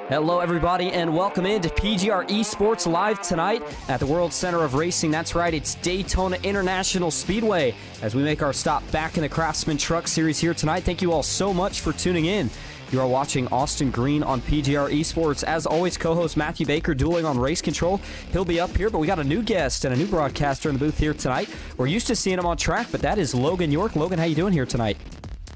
Hello, everybody, and welcome into PGR eSports live tonight at the World Center of Racing. That's right, it's Daytona International Speedway as we make our stop back in the Craftsman Truck Series here tonight. Thank you all so much for tuning in. You are watching Austin Green on PGR eSports. As always, co-host Matthew Baker dueling on race control. He'll be up here, but we got a new guest and a new broadcaster in the booth here tonight. We're used to seeing him on track, but that is Logan York. Logan, how you doing here tonight?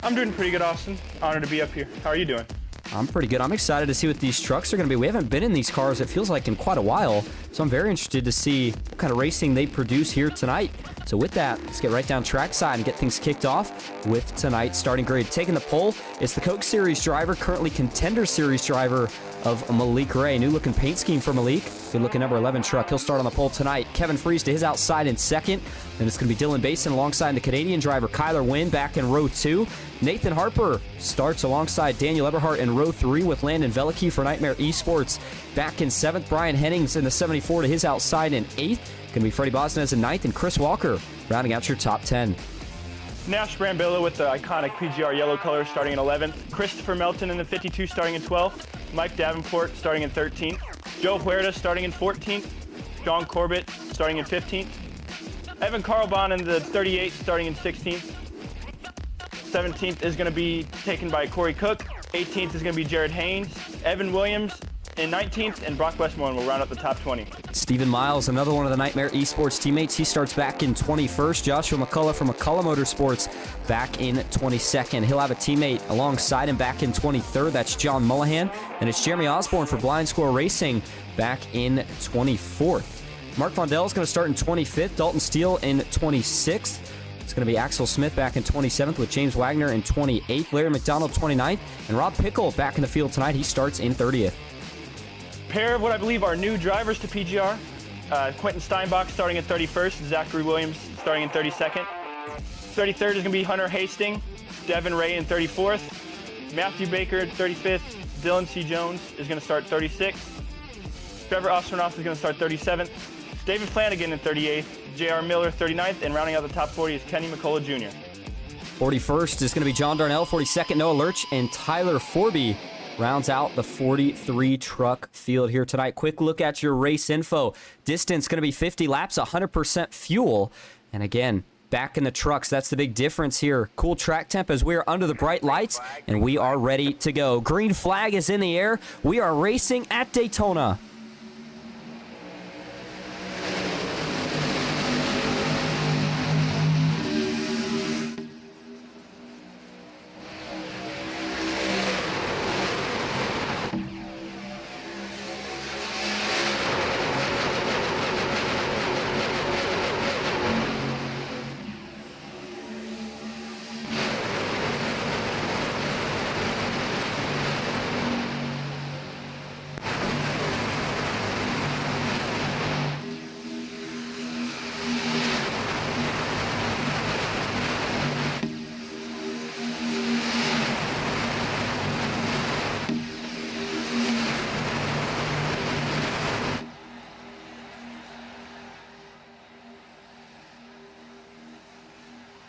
I'm doing pretty good, Austin. Honored to be up here. How are you doing? I'm pretty good. I'm excited to see what these trucks are going to be. We haven't been in these cars, it feels like, in quite a while. So I'm very interested to see what kind of racing they produce here tonight. So with that, let's get right down trackside and get things kicked off with tonight's starting grid. Taking the pole, it's the Coke Series driver, currently Contender Series driver of Malik Ray. New looking paint scheme for Malik. Good looking number 11 truck. He'll start on the pole tonight. Kevin Freeze to his outside in second. Then it's going to be Dylan Basin alongside the Canadian driver Kyler Wynn back in row 2. Nathan Harper starts alongside Daniel Eberhardt in row 3 with Landon Velicky for Nightmare Esports back in 7th. Brian Hennings in the 74 to his outside in 8th. Going to be Freddie Bosnez in 9th, and Chris Walker rounding out your top 10. Nash Brambilla with the iconic PGR yellow color starting in 11th. Christopher Melton in the 52 starting in 12th. Mike Davenport starting in 13th. Joe Huerta starting in 14th. John Corbett starting in 15th. Evan Carlbon in the 38 starting in 16th. 17th is going to be taken by Corey Cook. 18th is going to be Jared Haynes. Evan Williams in 19th, and Brock Westmoreland will round up the top 20. Stephen Miles, another one of the Nightmare Esports teammates. He starts back in 21st. Joshua McCullough from McCullough Motorsports back in 22nd. He'll have a teammate alongside him back in 23rd. That's John Mullahan. And it's Jeremy Osborne for Blind Squirrel Racing back in 24th. Mark Vondell is going to start in 25th. Dalton Steele in 26th. It's going to be Axel Smith back in 27th with James Wagner in 28th. Larry McDonald 29th. And Rob Pickle back in the field tonight. He starts in 30th. Pair of what I believe are new drivers to PGR. Quentin Steinbach starting at 31st. Zachary Williams starting in 32nd. 33rd is going to be Hunter Hastings. Devin Ray in 34th. Matthew Baker 35th. Dylan C. Jones is going to start 36th. Trevor Osternoff is going to start 37th. David Flanagan in 38th. J.R. Miller 39th. And rounding out the top 40 is Kenny McCullough Jr. 41st is going to be John Darnell. 42nd, Noah Lurch. And Tyler Forby rounds out the 43 truck field here tonight. Quick look at your race info. Distance going to be 50 laps, 100% fuel. And again, back in the trucks, that's the big difference here. Cool track temp as we are under the bright lights, and we are ready to go. Green flag is in the air. We are racing at Daytona.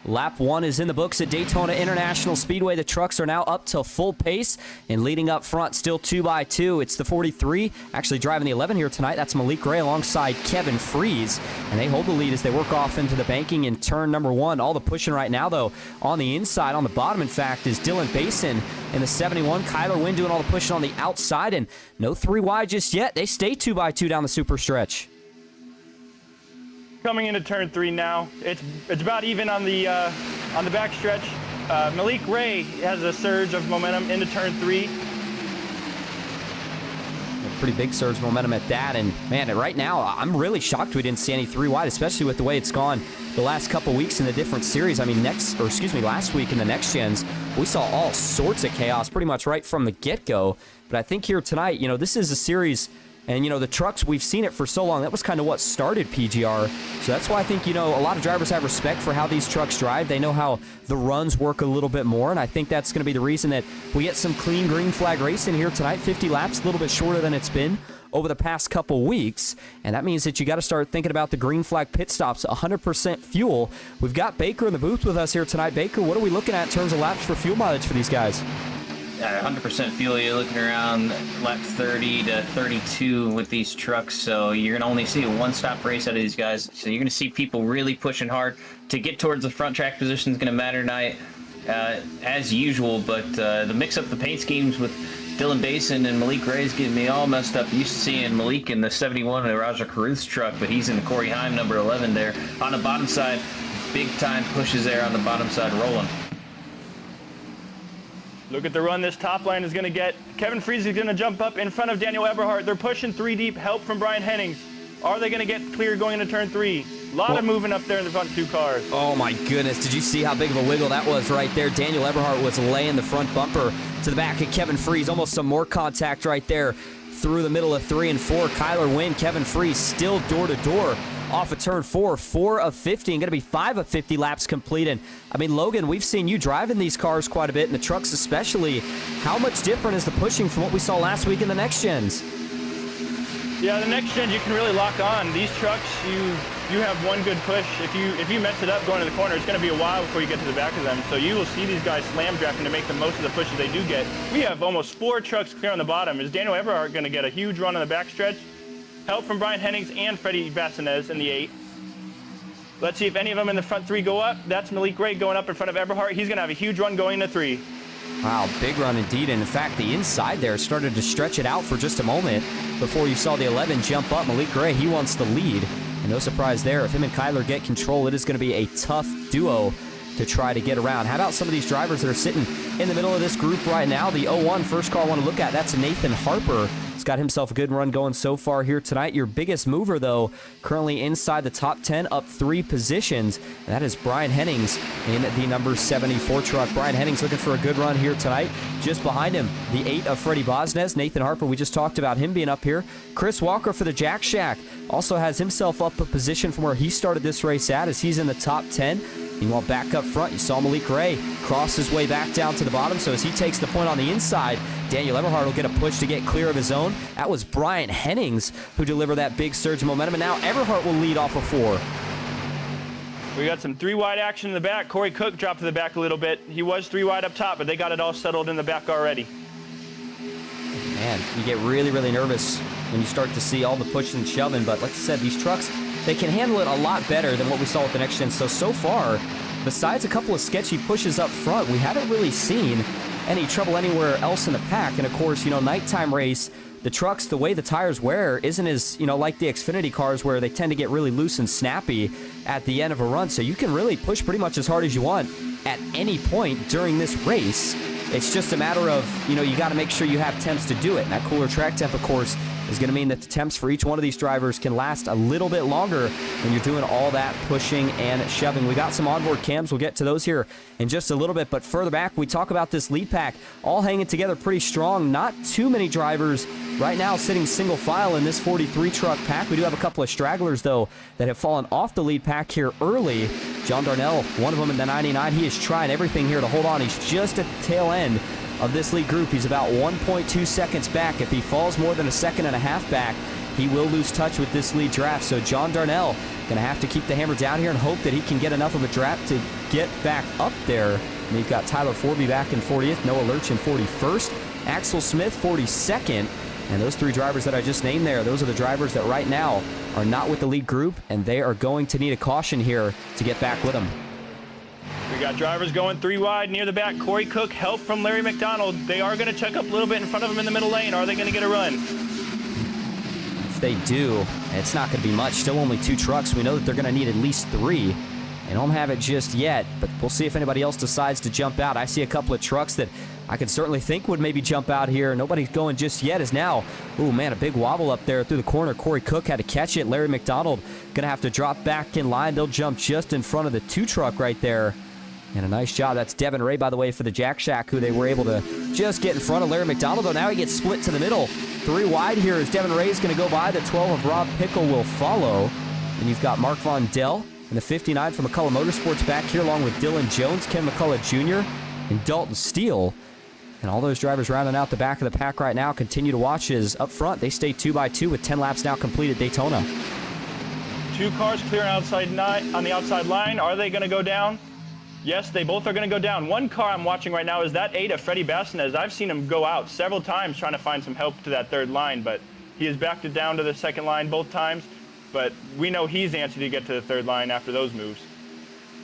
Lap 1 is in the books at Daytona International Speedway. The trucks are now up to full pace and leading up front still 2x2. It's the 43, actually driving the 11 here tonight. That's Malik Ray alongside Kevin Freeze. And they hold the lead as they work off into the banking in turn number 1. All the pushing right now, though, on the inside, on the bottom, in fact, is Dylan Basin in the 71. Kyler Wynn doing all the pushing on the outside. And no 3 wide just yet. They stay 2x2 down the super stretch. Coming into turn 3 now, it's about even on the back stretch. Malik Ray has a surge of momentum into turn 3. A pretty big surge of momentum at that, and man, right now I'm really shocked we didn't see any 3 wide, especially with the way it's gone the last couple weeks in the different series. I mean, last week in the next gens, we saw all sorts of chaos pretty much right from the get-go. But I think here tonight, this is a series. And, the trucks, we've seen it for so long. That was kind of what started PGR. So that's why I think, a lot of drivers have respect for how these trucks drive. They know how the runs work a little bit more. And I think that's going to be the reason that we get some clean green flag racing here tonight. 50 laps, a little bit shorter than it's been over the past couple weeks. And that means that you got to start thinking about the green flag pit stops, 100% fuel. We've got Baker in the booth with us here tonight. Baker, what are we looking at in terms of laps for fuel mileage for these guys? 100% feel you looking around lap 30 to 32 with these trucks, so you're going to only see a one-stop race out of these guys. So you're going to see people really pushing hard. To get towards the front track position is going to matter tonight, as usual, but the mix-up the paint schemes with Dylan Basin and Malik Ray's getting me all messed up. Used to seeing Malik in the 71 of Raja Caruth's truck, but he's in the Corey Heim number 11 there. On the bottom side, big-time pushes there on the bottom side rolling. Look at the run this top line is going to get. Kevin Freeze is going to jump up in front of Daniel Eberhardt. They're pushing 3 deep. Help from Brian Hennings. Are they going to get clear going into turn 3? A lot of moving up there in the front 2 cars. Oh my goodness, did you see how big of a wiggle that was right there? Daniel Eberhardt was laying the front bumper to the back of Kevin Freeze. Almost some more contact right there through the middle of 3 and 4. Kyler Wynn, Kevin Freeze still door to door off of turn 4. 4 of 50 and going to be 5 of 50 laps completed. I mean, Logan, we've seen you driving these cars quite a bit, and the trucks especially. How much different is the pushing from what we saw last week in the next gens? Yeah, the next gen you can really lock on. These trucks, you have one good push. If you mess it up going to the corner, it's going to be a while before you get to the back of them. So you will see these guys slam drafting to make the most of the pushes they do get. We have almost 4 trucks clear on the bottom. Is Daniel Eberhardt going to get a huge run on the backstretch? Help from Brian Hennings and Freddie Bassinez in the 8. Let's see if any of them in the front 3 go up. That's Malik Ray going up in front of Eberhardt. He's going to have a huge run going into 3. Wow, big run indeed. And in fact, the inside there started to stretch it out for just a moment before you saw the 11 jump up. Malik Gray, he wants the lead. And no surprise there. If him and Kyler get control, it is going to be a tough duo to try to get around. How about some of these drivers that are sitting in the middle of this group right now? The 01 first car I want to look at, that's Nathan Harper. He's got himself a good run going so far here tonight. Your biggest mover, though, currently inside the top 10, up 3 positions. And that is Brian Hennings in the number 74 truck. Brian Hennings looking for a good run here tonight. Just behind him, the 8 of Freddie Bosnes. Nathan Harper, we just talked about him being up here. Chris Walker for the Jack Shack also has himself up a position from where he started this race at, as he's in the top 10. Meanwhile, back up front, you saw Malik Ray cross his way back down to the bottom. So as he takes the point on the inside, Daniel Eberhardt will get a push to get clear of his own. That was Brian Hennings who delivered that big surge of momentum. And now Eberhardt will lead off of 4. We got some 3 wide action in the back. Corey Cook dropped to the back a little bit. He was 3 wide up top, but they got it all settled in the back already. Man, you get really, really nervous when you start to see all the pushing and shoving. But like I said, these trucks, they can handle it a lot better than what we saw with the next gen. So far, besides a couple of sketchy pushes up front, we haven't really seen any trouble anywhere else in the pack. And of course, nighttime race, the trucks, the way the tires wear isn't as, like the Xfinity cars where they tend to get really loose and snappy at the end of a run. So you can really push pretty much as hard as you want at any point during this race. It's just a matter of, you got to make sure you have temps to do it. And that cooler track temp, of course, is going to mean that the temps for each one of these drivers can last a little bit longer when you're doing all that pushing and shoving. We got some onboard cams. We'll get to those here in just a little bit. But further back, we talk about this lead pack all hanging together pretty strong. Not too many drivers right now sitting single file in this 43 truck pack. We do have a couple of stragglers, though, that have fallen off the lead pack here early. John Darnell, one of them in the 99. He is trying everything here to hold on. He's just at the tail end of this lead group. He's about 1.2 seconds back. If he falls more than a second and a half back, he will lose touch with this lead draft. So John Darnell going to have to keep the hammer down here and hope that he can get enough of a draft to get back up there. And you've got Tyler Forby back in 40th, Noah Lurch in 41st, Axel Smith 42nd. And those 3 drivers that I just named there, those are the drivers that right now are not with the lead group, and they are going to need a caution here to get back with them. We got drivers going 3 wide near the back. Corey Cook, help from Larry McDonald. They are going to check up a little bit in front of him in the middle lane. Are they going to get a run? If they do, it's not going to be much. Still only 2 trucks. We know that they're going to need at least 3. They don't have it just yet, but we'll see if anybody else decides to jump out. I see a couple of trucks that I could certainly think would maybe jump out here. Nobody's going just yet as now. Oh man, a big wobble up there through the corner. Corey Cook had to catch it. Larry McDonald going to have to drop back in line. They'll jump just in front of the 2 truck right there. And a nice job. That's Devin Ray, by the way, for the Jack Shack, who they were able to just get in front of Larry McDonald. Though now he gets split to the middle. 3 wide here as Devin Ray is going to go by. The 12 of Rob Pickle will follow. And you've got Mark Von Dell and the 59 from McCullough Motorsports back here, along with Dylan Jones, Ken McCullough Jr., and Dalton Steele. And all those drivers rounding out the back of the pack right now continue to watch as up front they stay 2 by 2 with 10 laps now complete at Daytona. 2 cars clear on the outside line. Are they going to go down? Yes, they both are going to go down. One car I'm watching right now is that 8 of Freddie Bastinez. I've seen him go out several times trying to find some help to that third line, but he has backed it down to the second line both times. But we know he's antsy to get to the third line after those moves.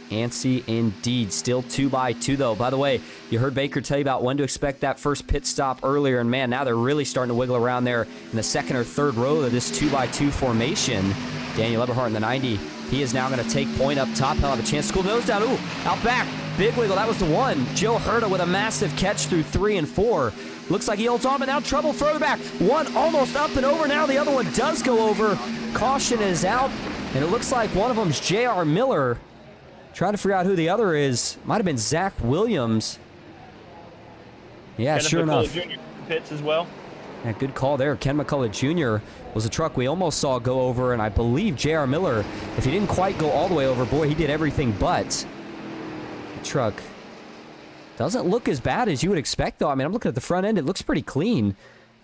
Antsy indeed. Still 2x2 though. By the way, you heard Baker tell you about when to expect that first pit stop earlier, and man, now they're really starting to wiggle around there in the second or third row of this 2x2 formation. Daniel Eberhardt in the 90. He is now going to take point up top. He'll have a chance to cool nose down. Ooh, out back. Big wiggle. That was the one. Joe Herta with a massive catch through 3 and 4. Looks like he holds on, but now trouble further back. One almost up and over. Now the other one does go over. Caution is out, and it looks like one of them's J.R. Miller. Trying to figure out who the other is. Might have been Zach Williams. Yeah, Kenneth sure McCullough enough. Jr. pits as well. Yeah, good call there. Ken McCullough Jr. was a truck we almost saw go over, and I believe J.R. Miller, if he didn't quite go all the way over, boy, he did everything but. The truck doesn't look as bad as you would expect, though. I mean, I'm looking at the front end. It looks pretty clean.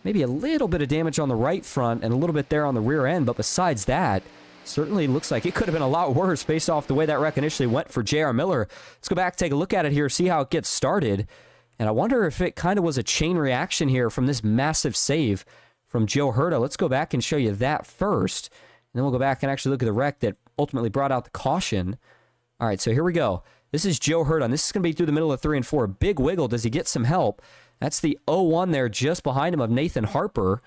Maybe a little bit of damage on the right front and a little bit there on the rear end, but besides that, certainly looks like it could have been a lot worse based off the way that wreck initially went for J.R. Miller. Let's go back, take a look at it here, see how it gets started. And I wonder if it kind of was a chain reaction here from this massive save from Joe Herta. Let's go back and show you that first. And then we'll go back and actually look at the wreck that ultimately brought out the caution. All right, so here we go. This is Joe Herta, and this is going to be through the middle of 3 and 4. Big wiggle. Does he get some help? That's the 0-1 there just behind him of Nathan Harper.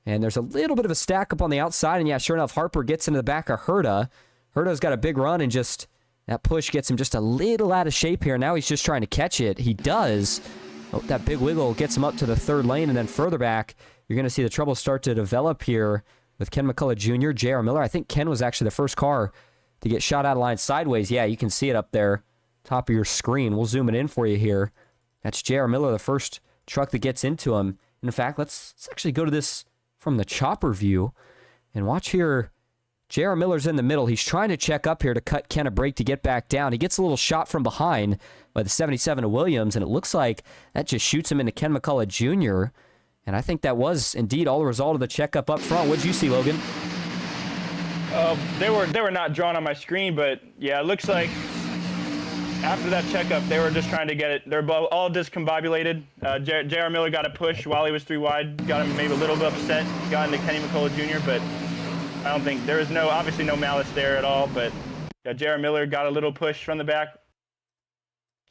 And there's a little bit of a stack up on the outside. And yeah, sure enough, Harper gets into the back of Herta. Herta's got a big run, and just that push gets him just a little out of shape here. Now he's just trying to catch it. He does. Oh, that big wiggle gets him up to the third lane, and then further back, you're going to see the trouble start to develop here with Ken McCullough Jr., J.R. Miller. I think Ken was actually the first car to get shot out of line sideways. Yeah, you can see it up there, top of your screen. We'll zoom it in for you here. That's J.R. Miller, the first truck that gets into him. And in fact, let's actually go to this from the chopper view and watch here. J.R. Miller's in the middle. He's trying to check up here to cut Ken a break to get back down. He gets a little shot from behind by the 77 of Williams, and it looks like that just shoots him into Ken McCullough Jr., and I think that was indeed all the result of the checkup up front. What did you see, Logan? They were not drawn on my screen, but yeah, it looks like after that checkup, they were just trying to get it. They're all discombobulated. J.R. Miller got a push while he was 3 wide, got him maybe a little bit upset, got into Kenny McCullough Jr., but I don't think there was obviously no malice there at all. But yeah, J.R. Miller got a little push from the back,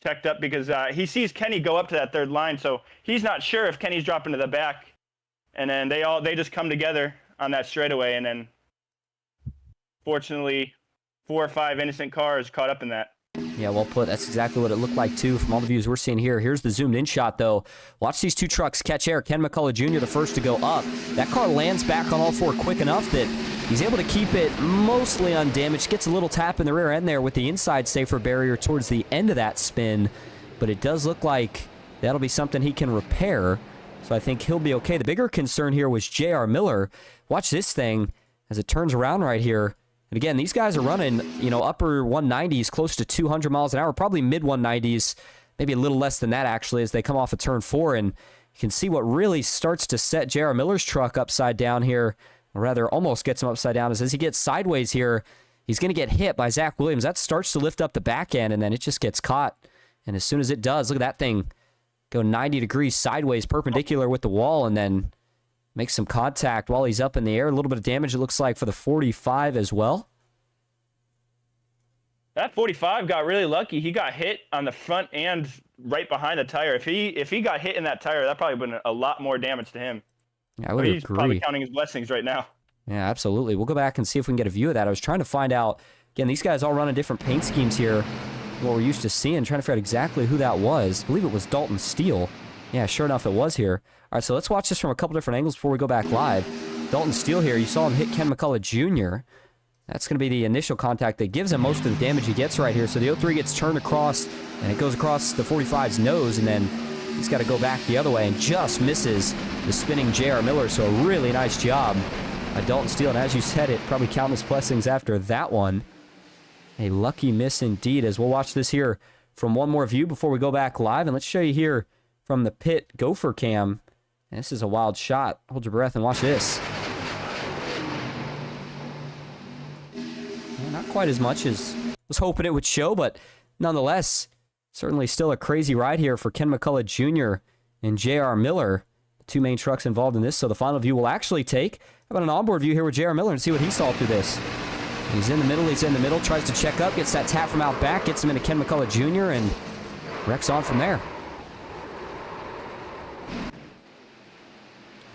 checked up because he sees Kenny go up to that third line, so he's not sure if Kenny's dropping to the back. And then they just come together on that straightaway, and then fortunately 4 or 5 innocent cars caught up in that. Yeah, well put. That's exactly what it looked like, too, from all the views we're seeing here. Here's the zoomed-in shot, though. Watch these 2 trucks catch air. Ken McCullough Jr., the first to go up. That car lands back on all 4 quick enough that he's able to keep it mostly undamaged. Gets a little tap in the rear end there with the inside safer barrier towards the end of that spin. But it does look like that'll be something he can repair. So I think he'll be okay. The bigger concern here was J.R. Miller. Watch this thing as it turns around right here. And again, these guys are running, upper 190s, close to 200 miles an hour, probably mid 190s, maybe a little less than that, actually, as they come off of turn 4. And you can see what really starts to set J.R. Miller's truck upside down here, or rather almost gets him upside down, is as he gets sideways here, he's going to get hit by Zach Williams. That starts to lift up the back end, and then it just gets caught. And as soon as it does, look at that thing go 90 degrees sideways, perpendicular with the wall, and then makes some contact while he's up in the air. A little bit of damage, it looks like, for the 45 as well. That 45 got really lucky. He got hit on the front and right behind the tire. If he got hit in that tire, that probably would have been a lot more damage to him. Yeah, I would agree. He's probably counting his blessings right now. Yeah, absolutely. We'll go back and see if we can get a view of that. I was trying to find out. Again, these guys all running different paint schemes here, what we're used to seeing, trying to figure out exactly who that was. I believe it was Dalton Steele. Yeah, sure enough, it was here. All right, so let's watch this from a couple different angles before we go back live. Dalton Steele here, you saw him hit Ken McCullough Jr. That's going to be the initial contact that gives him most of the damage he gets right here. So the 03 gets turned across, and it goes across the 45's nose, and then he's got to go back the other way and just misses the spinning J.R. Miller. So a really nice job by Dalton Steele. And as you said, it probably countless blessings after that one. A lucky miss indeed, as we'll watch this here from one more view before we go back live. And let's show you here from the pit gopher cam. And this is a wild shot. Hold your breath and watch this. Not quite as much as I was hoping it would show, but nonetheless, Certainly still a crazy ride here for Ken McCullough Jr. and J.R. Miller, the two main trucks involved in this. So the final view will actually take, how about an onboard view here with J.R. Miller and see what he saw through this. He's in the middle, tries to check up, gets that tap from out back, gets him into Ken McCullough Jr. and wrecks on from there.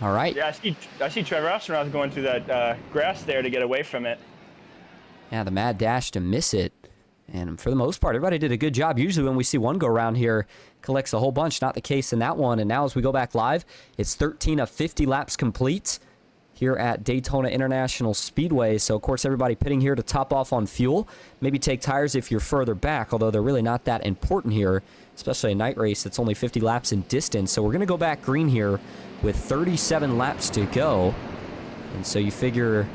All right. Yeah, I see Trevor Astronaut going through that grass there to get away from it. Yeah, the mad dash to miss it. And for the most part, everybody did a good job. Usually when we see one go around here, collects a whole bunch. Not the case in that one. And now as we go back live, it's 13 of 50 laps complete here at Daytona International Speedway. So, of course, everybody pitting here to top off on fuel. Maybe take tires if you're further back, although they're really not that important here, especially a night race that's only 50 laps in distance. So we're going to go back green here with 37 laps to go. And so you figure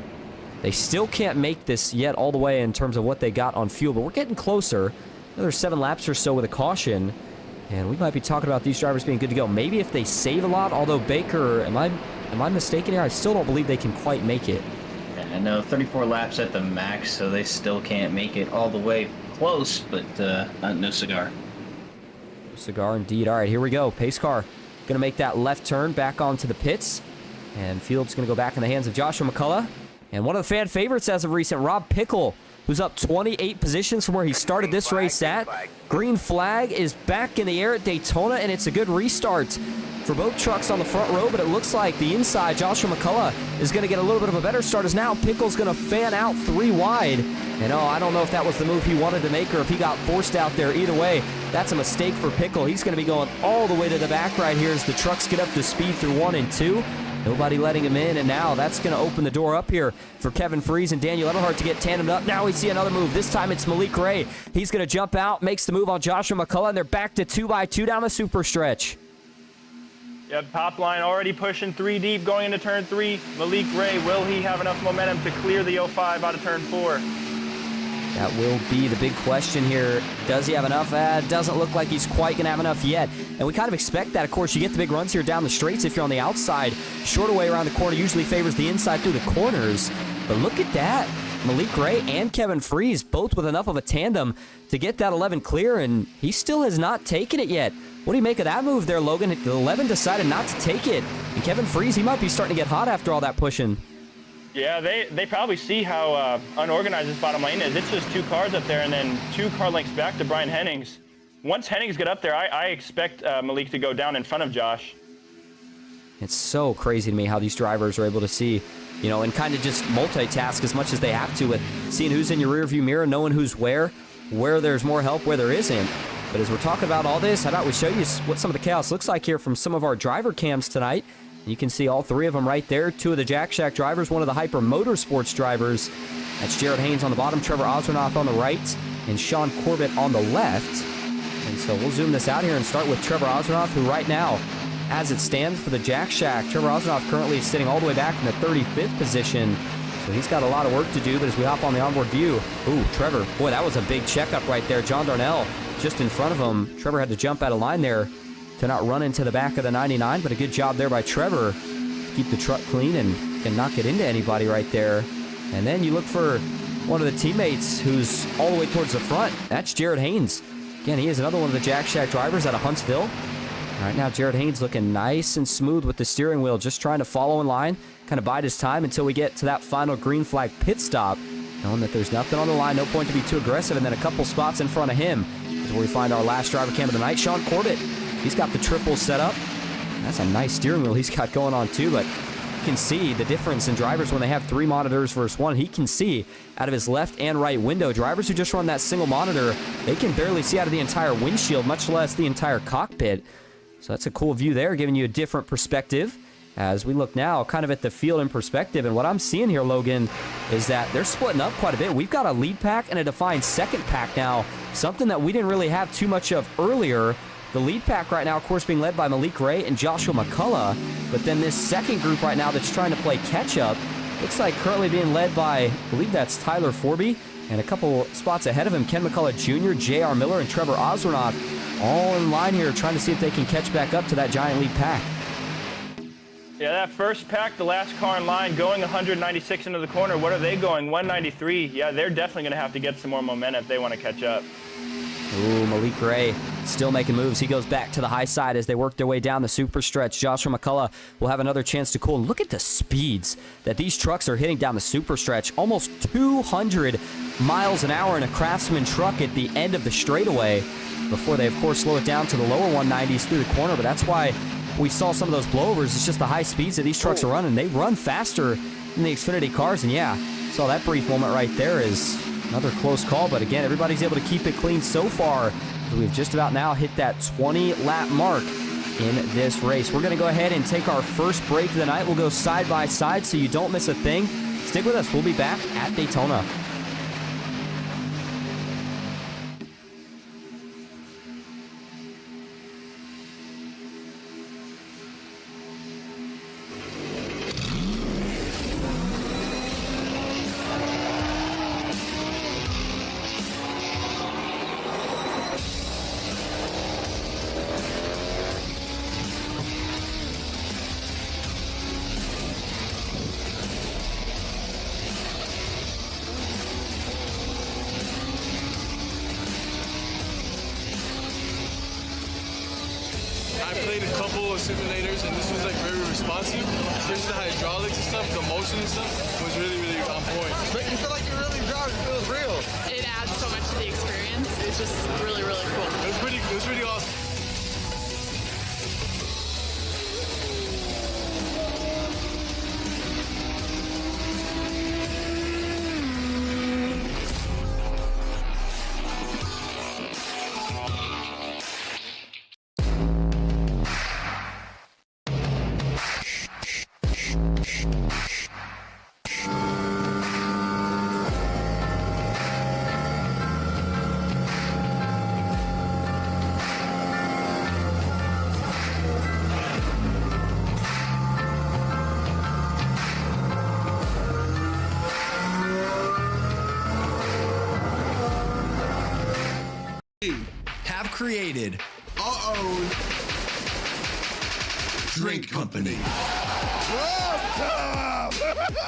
they still can't make this yet all the way in terms of what they got on fuel, but we're getting closer. Another 7 laps or so with a caution, and we might be talking about these drivers being good to go. Maybe if they save a lot, although Baker, am I mistaken here? I still don't believe they can quite make it. Yeah, I know 34 laps at the max, so they still can't make it all the way close, but no cigar. No cigar indeed. All right, here we go. Pace car going to make that left turn back onto the pits, and field's going to go back in the hands of Joshua McCullough. And one of the fan favorites as of recent, Rob Pickle, who's up 28 positions from where he started this race at. Green flag is back in the air at Daytona, and it's a good restart for both trucks on the front row, but it looks like the inside, Joshua McCullough, is going to get a little bit of a better start as now Pickle's going to fan out 3 wide. And I don't know if that was the move he wanted to make or if he got forced out there. Either way, that's a mistake for Pickle. He's going to be going all the way to the back right here as the trucks get up to speed through 1 and 2. Nobody letting him in, and now that's going to open the door up here for Kevin Freese and Daniel Edelhart to get tandemed up. Now we see another move. This time it's Malik Ray. He's going to jump out, makes the move on Joshua McCullough, and they're back to 2x2 down the super stretch. Yep, top line already pushing 3 deep going into turn 3. Malik Ray, will he have enough momentum to clear the 05 out of turn 4? That will be the big question here. Does he have enough? Doesn't look like he's quite going to have enough yet. And we kind of expect that. Of course, you get the big runs here down the straights if you're on the outside. Shorter way around the corner usually favors the inside through the corners. But look at that. Malik Ray and Kevin Freese both with enough of a tandem to get that 11 clear, and he still has not taken it yet. What do you make of that move there, Logan? The 11 decided not to take it. And Kevin Freese, he might be starting to get hot after all that pushing. Yeah, they probably see how unorganized this bottom lane is. It's just 2 cars up there and then 2 car lengths back to Brian Hennings. Once Hennings get up there, I expect Malik to go down in front of Josh. It's so crazy to me how these drivers are able to see, and kind of just multitask as much as they have to with seeing who's in your rearview mirror, knowing who's where there's more help, where there isn't. But as we're talking about all this, how about we show you what some of the chaos looks like here from some of our driver cams tonight. You can see all 3 of them right there. 2 of the Jack Shack drivers, 1 of the Hyper Motorsports drivers. That's Jared Haynes on the bottom, Trevor Osranoff on the right, and Sean Corbett on the left. And so we'll zoom this out here and start with Trevor Osranoff, who right now, as it stands for the Jack Shack, Trevor Osranoff currently is sitting all the way back in the 35th position. So he's got a lot of work to do, but as we hop on the onboard view, ooh, Trevor, boy, that was a big checkup right there. John Darnell just in front of him. Trevor had to jump out of line there to not run into the back of the 99, but a good job there by Trevor to keep the truck clean and not get into anybody right there. And then you look for one of the teammates who's all the way towards the front. That's Jared Haynes. Again, he is another one of the Jack Shack drivers out of Huntsville. All right, now Jared Haynes looking nice and smooth with the steering wheel, just trying to follow in line, kind of bide his time until we get to that final green flag pit stop, knowing that there's nothing on the line, no point to be too aggressive, and then a couple spots in front of him is where we find our last driver cam of the night, Sean Corbett. He's got the triple set up. That's a nice steering wheel he's got going on too, but you can see the difference in drivers when they have 3 monitors versus 1. He can see out of his left and right window. Drivers who just run that single monitor, they can barely see out of the entire windshield, much less the entire cockpit. So that's a cool view there, giving you a different perspective. As we look now kind of at the field in perspective, and what I'm seeing here, Logan, is that they're splitting up quite a bit. We've got a lead pack and a defined second pack now, something that we didn't really have too much of earlier. The lead pack right now, of course, being led by Malik Ray and Joshua McCullough, but then this second group right now that's trying to play catch-up looks like currently being led by, I believe that's Tyler Forby, and a couple spots ahead of him, Ken McCullough Jr., J.R. Miller, and Trevor Osranoff, all in line here trying to see if they can catch back up to that giant lead pack. Yeah, that first pack, the last car in line, going 196 into the corner. What are they going? 193. Yeah, they're definitely going to have to get some more momentum if they want to catch up. Ooh, Malik Ray still making moves. He goes back to the high side as they work their way down the super stretch. Joshua McCullough will have another chance to cool. And look at the speeds that these trucks are hitting down the super stretch. Almost 200 miles an hour in a Craftsman truck at the end of the straightaway before they, of course, slow it down to the lower 190s through the corner. But that's why we saw some of those blowovers. It's just the high speeds that these trucks are running. They run faster than the Xfinity cars. And yeah, saw that brief moment right there is another close call. But again, everybody's able to keep it clean so far. We've just about now hit that 20-lap mark in this race. We're going to go ahead and take our first break of the night. We'll go side by side so you don't miss a thing. Stick with us. We'll be back at Daytona. I played a couple of simulators and this was like very responsive, especially the hydraulics and stuff, the motion and stuff was really, really on point. But you feel like you're really driving, it feels real. It adds so much to the experience. It's just really, really cool. It was pretty awesome. Have created our own drink company.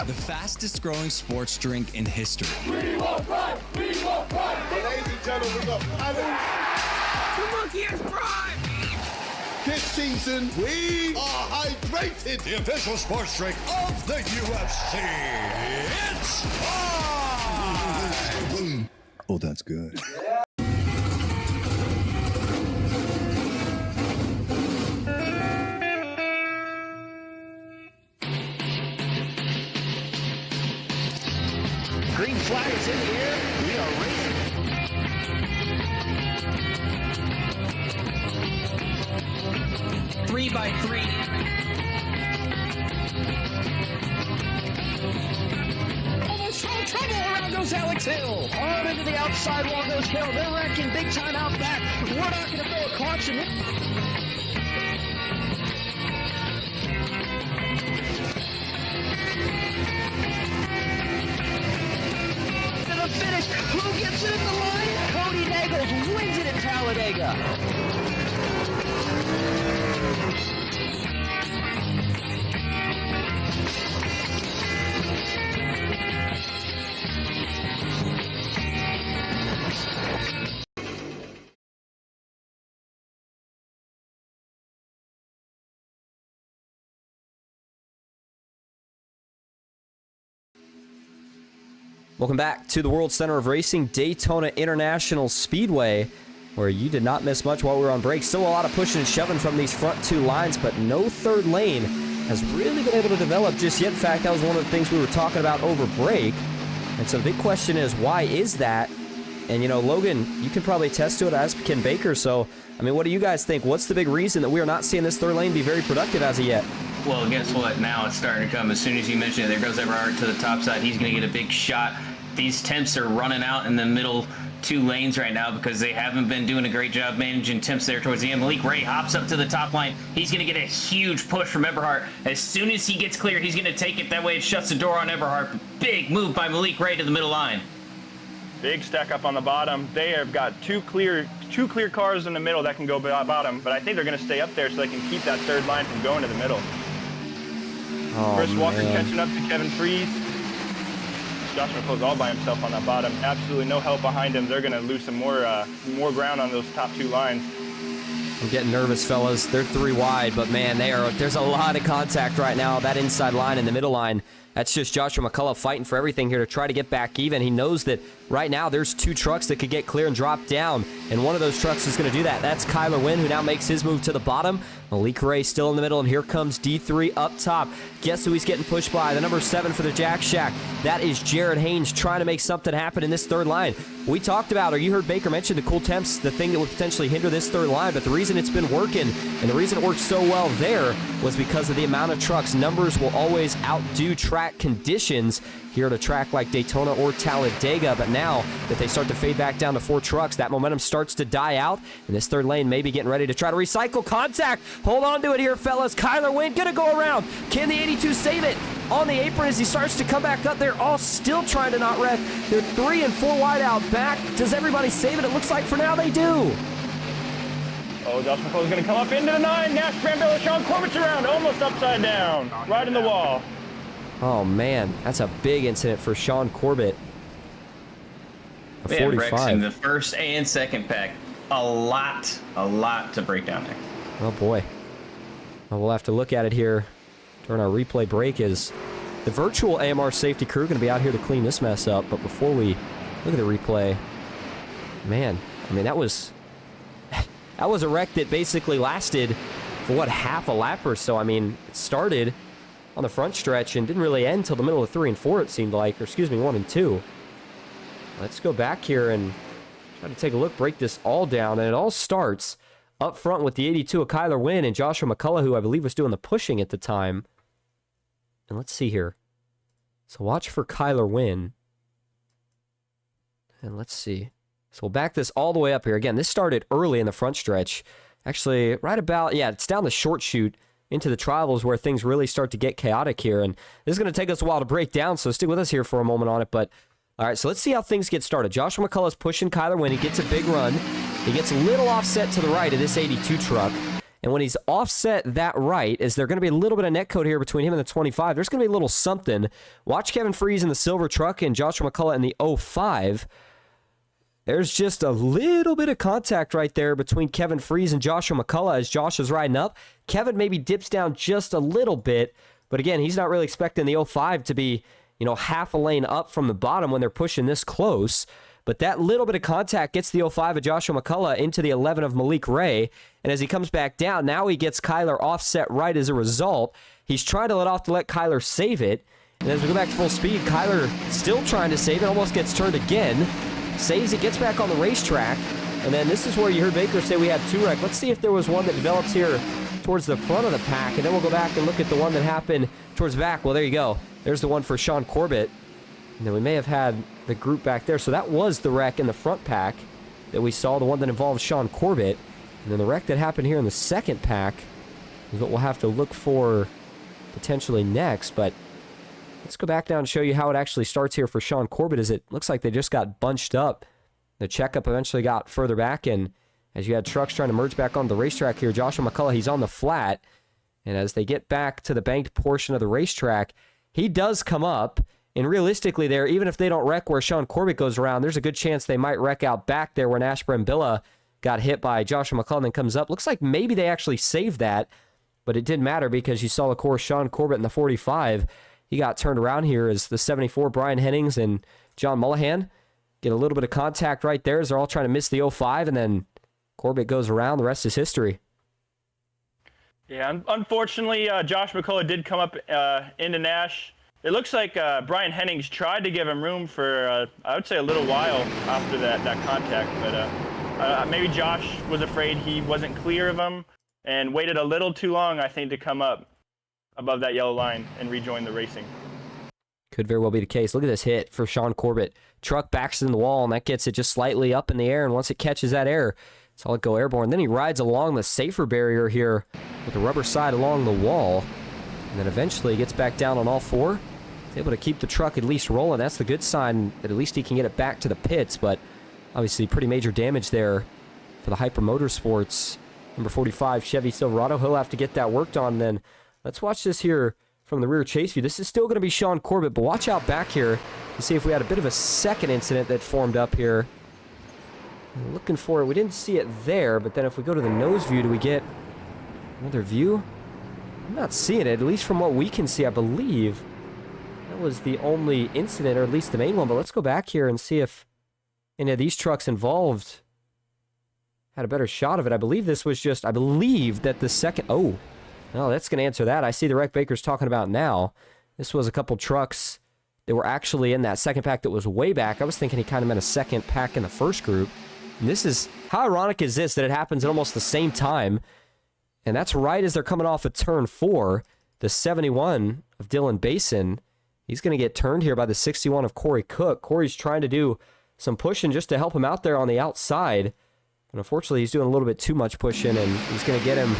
The fastest growing sports drink in history. We will run! We will run! Ladies and gentlemen, we got Monkey is prime! this season, we are hydrated. The official sports drink of the UFC. It's time! Oh, that's good. Green flag is in the air. We are racing. Three by three. Almost some trouble. Around goes Alex Hill. On into the outside wall goes Hill. They're wrecking big time out back. We're not going to throw a caution. To the finish. Who gets it in the line? Cody Nagels wins it in Talladega. Welcome back to the World Center of Racing, Daytona International Speedway, where you did not miss much while we were on break. Still a lot of pushing and shoving from these front two lines, but no third lane has really been able to develop just yet. In fact, that was one of the things we were talking about over break. And so the big question is, why is that? And, you know, Logan, you can probably attest to it, as Ken Baker. So, I mean, what do you guys think? What's the big reason that we are not seeing this third lane be very productive as of yet? Well, guess what? Now it's starting to come. As soon as you mention it, there goes Everhart to the top side. He's going to get a big shot. These temps are running out in the middle two lanes right now because they haven't been doing a great job managing temps there towards the end. Malik Ray hops up to the top line. He's going to get a huge push from Everhart. As soon as he gets clear, he's going to take it. That way it shuts the door on Everhart. Big move by Malik Ray to the middle line. Big stack up on the bottom. They have got two clear cars in the middle that can go bottom, but I think they're going to stay up there so they can keep that third line from going to the middle. Oh, Chris Walker man. catching up to Kevin Freeze. Josh McCullough's all by himself on that bottom. Absolutely no help behind him. They're going to lose some more ground on those top 2 lines. I'm getting nervous, fellas. They're 3 wide, but man, there's a lot of contact right now. That inside line and the middle line, that's just Joshua McCullough fighting for everything here to try to get back even. He knows that right now there's 2 trucks that could get clear and drop down, and one of those trucks is going to do that. That's Kyler Wynn, who now makes his move to the bottom. Malik Ray still in the middle, and here comes D3 up top. Guess who he's getting pushed by? The number 7 for the Jack Shack. That is Jared Haynes trying to make something happen in this third line. We talked about, or you heard Baker mention the cool temps, the thing that would potentially hinder this third line, but the reason it's been working and the reason it worked so well there was because of the amount of trucks. Numbers will always outdo track conditions here at a track like Daytona or Talladega, but now that they start to fade back down to 4 trucks, that momentum starts to die out, and this third lane may be getting ready to try to recycle contact. Hold on to it here, fellas. Kyler Wynn gonna go around. Can the 82 save it? On the apron as he starts to come back up. They're all still trying to not wreck. They're 3 and 4 wide out back. Does everybody save it? It looks like for now they do. Oh, Josh McCullough's going to come up into the 9. Nash Brambilla, Sean Corbett's around, almost upside down, right in the wall. Oh, man. That's a big incident for Sean Corbett. A We have wrecks 45. in the first and second pack. A lot to break down there. Oh, boy. Well, we'll have to look at it here during our replay break. Is the virtual AMR safety crew going to be out here to clean this mess up? But before we look at the replay, man, I mean, that was a wreck that basically lasted for, what, half a lap or so. I mean, it started on the front stretch and didn't really end until the middle of 3 and 4, it seemed like. Or, excuse me, 1 and 2. Let's go back here and try to take a look, break this all down. And it all starts up front with the 82 of Kyler Wynn and Joshua McCullough, who I believe was doing the pushing at the time. And let's see here. So watch for Kyler Wynn. And let's see. So we'll back this all the way up here. Again, this started early in the front stretch. Actually, right about, yeah, it's down the short chute into the trials where things really start to get chaotic here. And this is going to take us a while to break down, so stick with us here for a moment on it. But, all right, so let's see how things get started. Joshua McCullough's pushing Kyler Wynn. He gets a big run. He gets a little offset to the right of this 82 truck. And when he's offset that right, is there going to be a little bit of netcode here between him and the 25? There's going to be a little something. Watch Kevin Freeze in the silver truck and Joshua McCullough in the 05. There's just a little bit of contact right there between Kevin Freeze and Joshua McCullough as Josh is riding up. Kevin maybe dips down just a little bit, but again, he's not really expecting the 05 to be, you know, half a lane up from the bottom when they're pushing this close. But that little bit of contact gets the 05 of Joshua McCullough into the 11 of Malik Ray. And as he comes back down, now he gets Kyler offset right as a result. He's trying to let off to let Kyler save it. And as we go back to full speed, Kyler still trying to save it, almost gets turned again. Saves it, gets back on the racetrack. And then this is where you heard Baker say we had 2 wreck. Let's see if there was one that develops here towards the front of the pack. And then we'll go back and look at the one that happened towards the back. Well, there you go. There's the one for Sean Corbett. And then we may have had the group back there. So that was the wreck in the front pack that we saw, the one that involved Sean Corbett. And then the wreck that happened here in the second pack is what we'll have to look for potentially next. But let's go back down and show you how it actually starts here for Sean Corbett, as it looks like they just got bunched up. The checkup eventually got further back, and as you had trucks trying to merge back onto the racetrack here, Joshua McCullough, he's on the flat. And as they get back to the banked portion of the racetrack, he does come up. And realistically there, even if they don't wreck where Sean Corbett goes around, there's a good chance they might wreck out back there where Nash Brambilla got hit by Joshua McCullough and then comes up. Looks like maybe they actually saved that, but it didn't matter because you saw, of course, Sean Corbett in the 45. He got turned around here as the 74, Brian Hennings and John Mullahan get a little bit of contact right there as they're all trying to miss the 05, and then Corbett goes around. The rest is history. Yeah, unfortunately, Josh McCullough did come up into Nash. It looks like Brian Hennings tried to give him room for, I would say, a little while after that contact. But maybe Josh was afraid he wasn't clear of him and waited a little too long, I think, to come up above that yellow line and rejoin the racing. Could very well be the case. Look at this hit for Sean Corbett. Truck backs in the wall, and that gets it just slightly up in the air. And once it catches that air, it's all go airborne. Then he rides along the safer barrier here with the rubber side along the wall. And then eventually gets back down on all 4. Able to keep the truck at least rolling. That's the good sign that at least he can get it back to the pits, but obviously pretty major damage there for the Hyper Motorsports number 45 Chevy Silverado. He'll have to get that worked on. Then let's watch this here from the rear chase view. This is still going to be Sean Corbett, but watch out back here to see if we had a bit of a second incident that formed up here. I'm looking for it. We didn't see it there, but then if we go to the nose view, do we get another view? I'm not seeing it, at least from what we can see, I believe. That was the only incident, or at least the main one, but let's go back here and see if any of these trucks involved had a better shot of it. I believe this was just, I believe that the second, oh, no, that's going to answer that. I see the wreck Baker's talking about now. This was a couple trucks that were actually in that second pack that was way back. I was thinking he kind of meant a second pack in the first group. And this is, how ironic is this that it happens at almost the same time? And that's right as they're coming off of turn 4. The 71 of Dylan Basin, he's going to get turned here by the 61 of Corey Cook. Corey's trying to do some pushing just to help him out there on the outside. And unfortunately, he's doing a little bit too much pushing, and he's going to get him.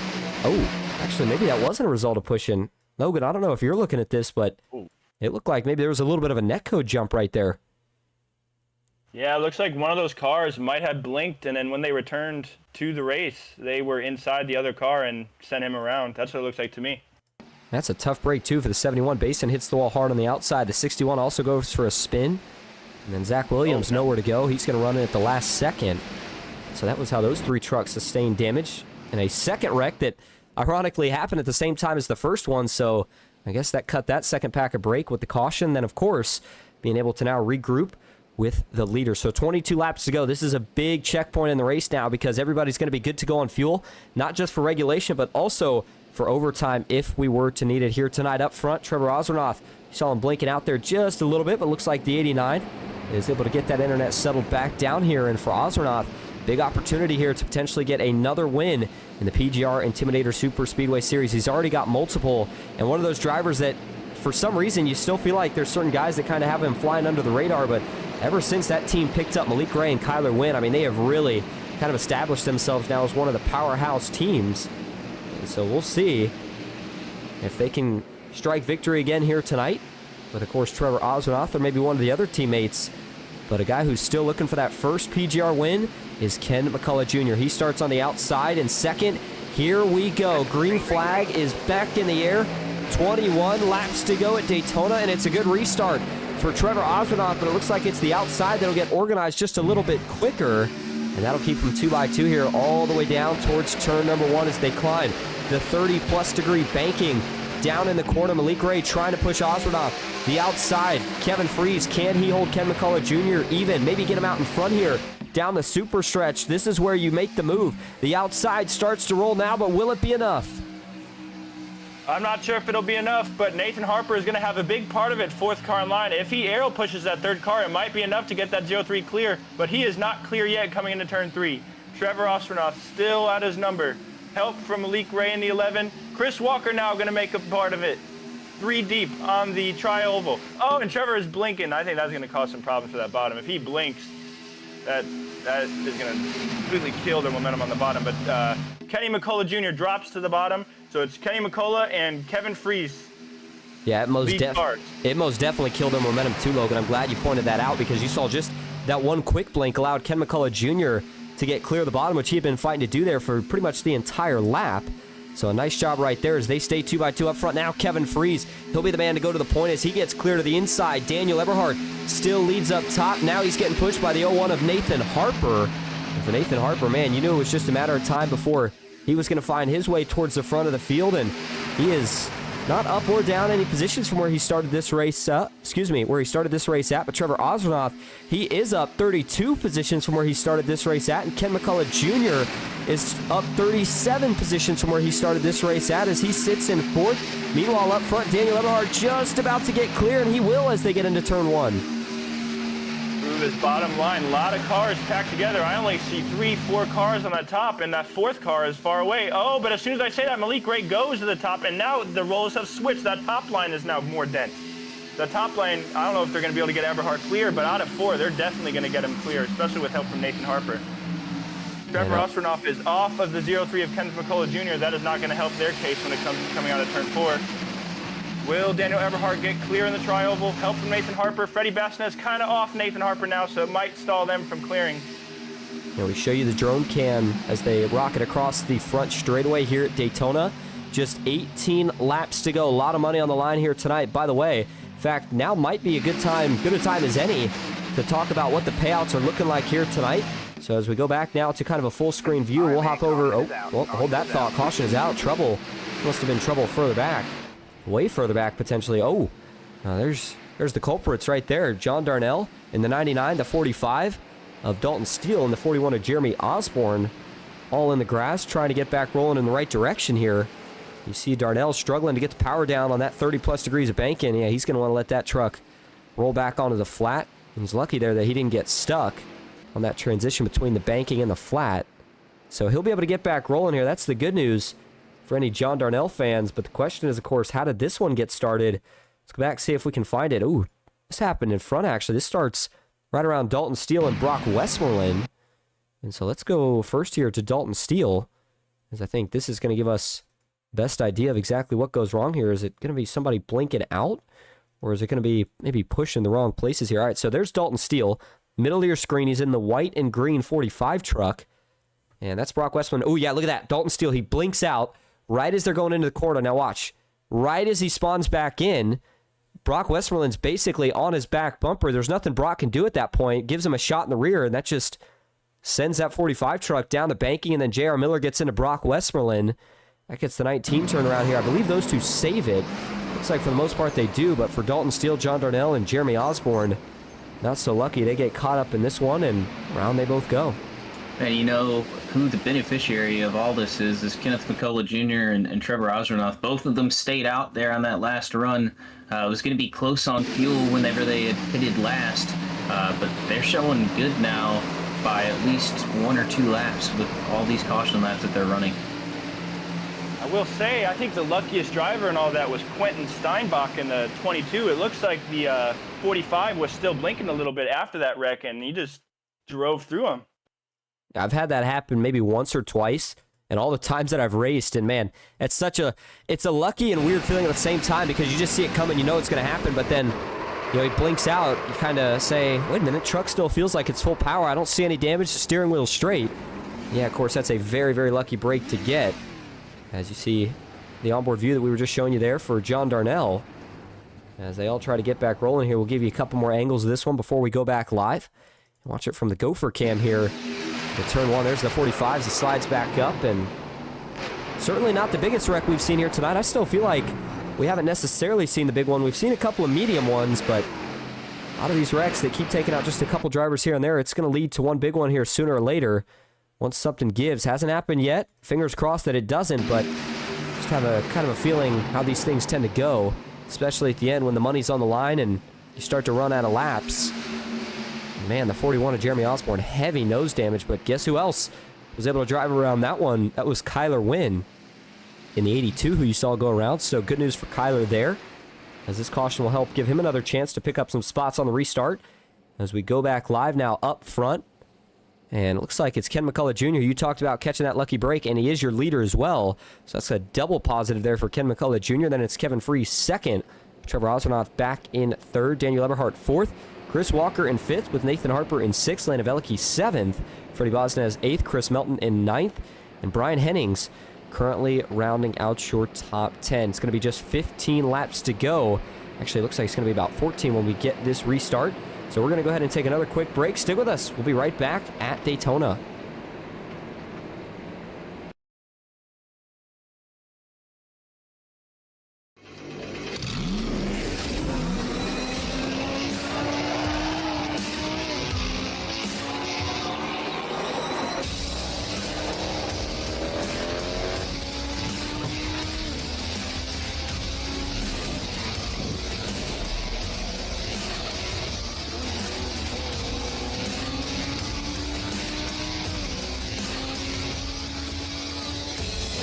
Oh, actually, maybe that wasn't a result of pushing. Logan, I don't know if you're looking at this, but it looked like maybe there was a little bit of a netcode jump right there. Yeah, it looks like one of those cars might have blinked, and then when they returned to the race, they were inside the other car and sent him around. That's what it looks like to me. That's a tough break, too, for the 71. Basin hits the wall hard on the outside. The 61 also goes for a spin. And then Zach Williams, nowhere to go. He's going to run in at the last second. So that was how those 3 trucks sustained damage. And a second wreck that ironically happened at the same time as the first one. So I guess that cut that second pack a break with the caution. Then, of course, being able to now regroup with the leader. So 22 laps to go. This is a big checkpoint in the race now because everybody's going to be good to go on fuel, not just for regulation, but also for overtime if we were to need it here tonight. Up front, Trevor Ozernoff. You saw him blinking out there just a little bit, but looks like the 89 is able to get that internet settled back down here. And for Ozernoff, big opportunity here to potentially get another win in the PGR Intimidator Superspeedway Series. He's already got multiple, and one of those drivers that for some reason you still feel like there's certain guys that kind of have him flying under the radar, but ever since that team picked up Malik Ray and Kyler Wynn, I mean, they have really kind of established themselves now as one of the powerhouse teams. And so we'll see if they can strike victory again here tonight with, of course, Trevor Ozernoff or maybe one of the other teammates. But a guy who's still looking for that first PGR win is Ken McCullough Jr. He starts on the outside in second. Here we go. Green flag is back in the air. 21 laps to go at Daytona, and it's a good restart for Trevor Ozernoff, but it looks like it's the outside that'll get organized just a little bit quicker, and that'll keep him 2x2 here all the way down towards turn number 1 as they climb the 30-plus degree banking. Down in the corner, Malik Ray trying to push Ozernoff. The outside, Kevin Freeze, can he hold Ken McCullough Jr. even? Maybe get him out in front here. Down the super stretch, this is where you make the move. The outside starts to roll now, but will it be enough? I'm not sure if it'll be enough, but Nathan Harper is going to have a big part of it, 4th car in line. If he aero pushes that 3rd car, it might be enough to get that 0-3 clear, but he is not clear yet coming into turn 3. Trevor Ozernoff still at his number. Help from Malik Ray in the 11. Chris Walker now going to make a part of it. 3 deep on the tri-oval. Oh, and Trevor is blinking. I think that's going to cause some problems for that bottom. If he blinks, that is going to completely kill their momentum on the bottom. But Kenny McCullough Jr. drops to the bottom. So it's Kenny McCullough and Kevin Freeze. Yeah, it most definitely killed their momentum too, Logan. I'm glad you pointed that out because you saw just that one quick blink allowed Ken McCullough Jr. to get clear of the bottom, which he had been fighting to do there for pretty much the entire lap. So a nice job right there as they stay 2x2 up front. Now Kevin Freeze, he'll be the man to go to the point as he gets clear to the inside. Daniel Eberhardt still leads up top. Now he's getting pushed by the 01 of Nathan Harper. And for Nathan Harper, man, you knew it was just a matter of time before he was going to find his way towards the front of the field, and he is not up or down any positions from where he started this race, where he started this race at, but Trevor Ozernoff, he is up 32 positions from where he started this race at, and Ken McCullough Jr. is up 37 positions from where he started this race at as he sits in 4th. Meanwhile, up front, Daniel Eberhardt just about to get clear, and he will as they get into turn 1. Through this bottom line, a lot of cars packed together. I only see 3-4 cars on the top, and that 4th car is far away. Oh, but as soon as I say that, Malik Ray goes to the top, and now the roles have switched. That top line is now more dense. The top line, I don't know if they're going to be able to get Eberhardt clear, but out of 4, they're definitely going to get him clear, especially with help from Nathan Harper. Trevor Ozernoff is off of the 0-3 of Ken McCullough Jr. That is not going to help their case when it comes to coming out of turn 4. Will Daniel Eberhardt get clear in the tri-oval? Help from Nathan Harper. Freddie Bassnet's kind of off Nathan Harper now, so it might stall them from clearing. Now we show you the drone cam as they rocket across the front straightaway here at Daytona. Just 18 laps to go. A lot of money on the line here tonight. By the way, fact, now might be a good time as any, to talk about what the payouts are looking like here tonight. So as we go back now to kind of a full screen view, we'll hop over. Oh, well, hold that thought. Caution is out. Trouble. Must have been trouble further back. Way further back, potentially. Oh, there's the culprits right there. John Darnell in the 99, the 45 of Dalton Steele, and the 41 of Jeremy Osborne, all in the grass, trying to get back rolling in the right direction here. You see Darnell struggling to get the power down on that 30-plus degrees of banking. Yeah, he's going to want to let that truck roll back onto the flat. He's lucky there that he didn't get stuck on that transition between the banking and the flat. So he'll be able to get back rolling here. That's the good news for any John Darnell fans. But the question is, of course, how did this one get started? Let's go back and see if we can find it. Ooh, this happened in front, actually. This starts right around Dalton Steele and Brock Westmoreland. And so let's go first here to Dalton Steele, as I think this is going to give us best idea of exactly what goes wrong here. Is it going to be somebody blinking out, or is it going to be maybe pushing the wrong places here? All right, so there's Dalton Steele. Middle of your screen, he's in the white and green 45 truck. And that's Brock Westmoreland. Oh, yeah, look at that. Dalton Steele, he blinks out right as they're going into the corner. Now watch. Right as he spawns back in, Brock Westmoreland's basically on his back bumper. There's nothing Brock can do at that point. Gives him a shot in the rear, and that just sends that 45 truck down the banking, and then J.R. Miller gets into Brock Westmoreland. That gets the 19 turnaround here. I believe those two save it. Looks like for the most part they do, but for Dalton Steele, John Darnell, and Jeremy Osborne, not so lucky. They get caught up in this one, and round they both go. And you know who the beneficiary of all this is Kenneth McCullough Jr. and Trevor Osranoff. Both of them stayed out there on that last run. It was going to be close on fuel whenever they had pitted last, but they're showing good now by at least 1 or 2 laps with all these caution laps that they're running. I will say, I think the luckiest driver in all that was Quentin Steinbach in the 22. It looks like the 45 was still blinking a little bit after that wreck, and he just drove through him. I've had that happen maybe once or twice, and all the times that I've raced, and man, it's a lucky and weird feeling at the same time, because you just see it coming, you know it's going to happen, but then, you know, he blinks out, you kind of say, wait a minute, truck still feels like it's full power, I don't see any damage, the steering wheel's straight. Yeah, of course, that's a very, very lucky break to get. As you see the onboard view that we were just showing you there for John Darnell. As they all try to get back rolling here, we'll give you a couple more angles of this one before we go back live. Watch it from the Gopher cam here. The turn 1, there's the 45 as he slides back up, and certainly not the biggest wreck we've seen here tonight. I still feel like we haven't necessarily seen the big one. We've seen a couple of medium ones, but a lot of these wrecks, they keep taking out just a couple drivers here and there. It's going to lead to one big one here sooner or later. Once something gives. Hasn't happened yet. Fingers crossed that it doesn't, but just have a kind of a feeling how these things tend to go, especially at the end when the money's on the line and you start to run out of laps. Man, the 41 of Jeremy Osborne, heavy nose damage, but guess who else was able to drive around that one? That was Kyler Wynn in the 82, who you saw go around, so good news for Kyler there, as this caution will help give him another chance to pick up some spots on the restart. As we go back live now up front, and it looks like it's Ken McCullough Jr. You talked about catching that lucky break, and he is your leader as well. So that's a double positive there for Ken McCullough Jr. Then it's Kevin Freese second. Trevor Osranoff back in third. Daniel Eberhardt fourth. Chris Walker in fifth with Nathan Harper in sixth. Lana Velicki seventh. Freddie Bosnez eighth. Chris Melton in ninth. And Brian Hennings currently rounding out your top 10. It's going to be just 15 laps to go. Actually, it looks like it's going to be about 14 when we get this restart. So we're going to go ahead and take another quick break. Stick with us. We'll be right back at Daytona.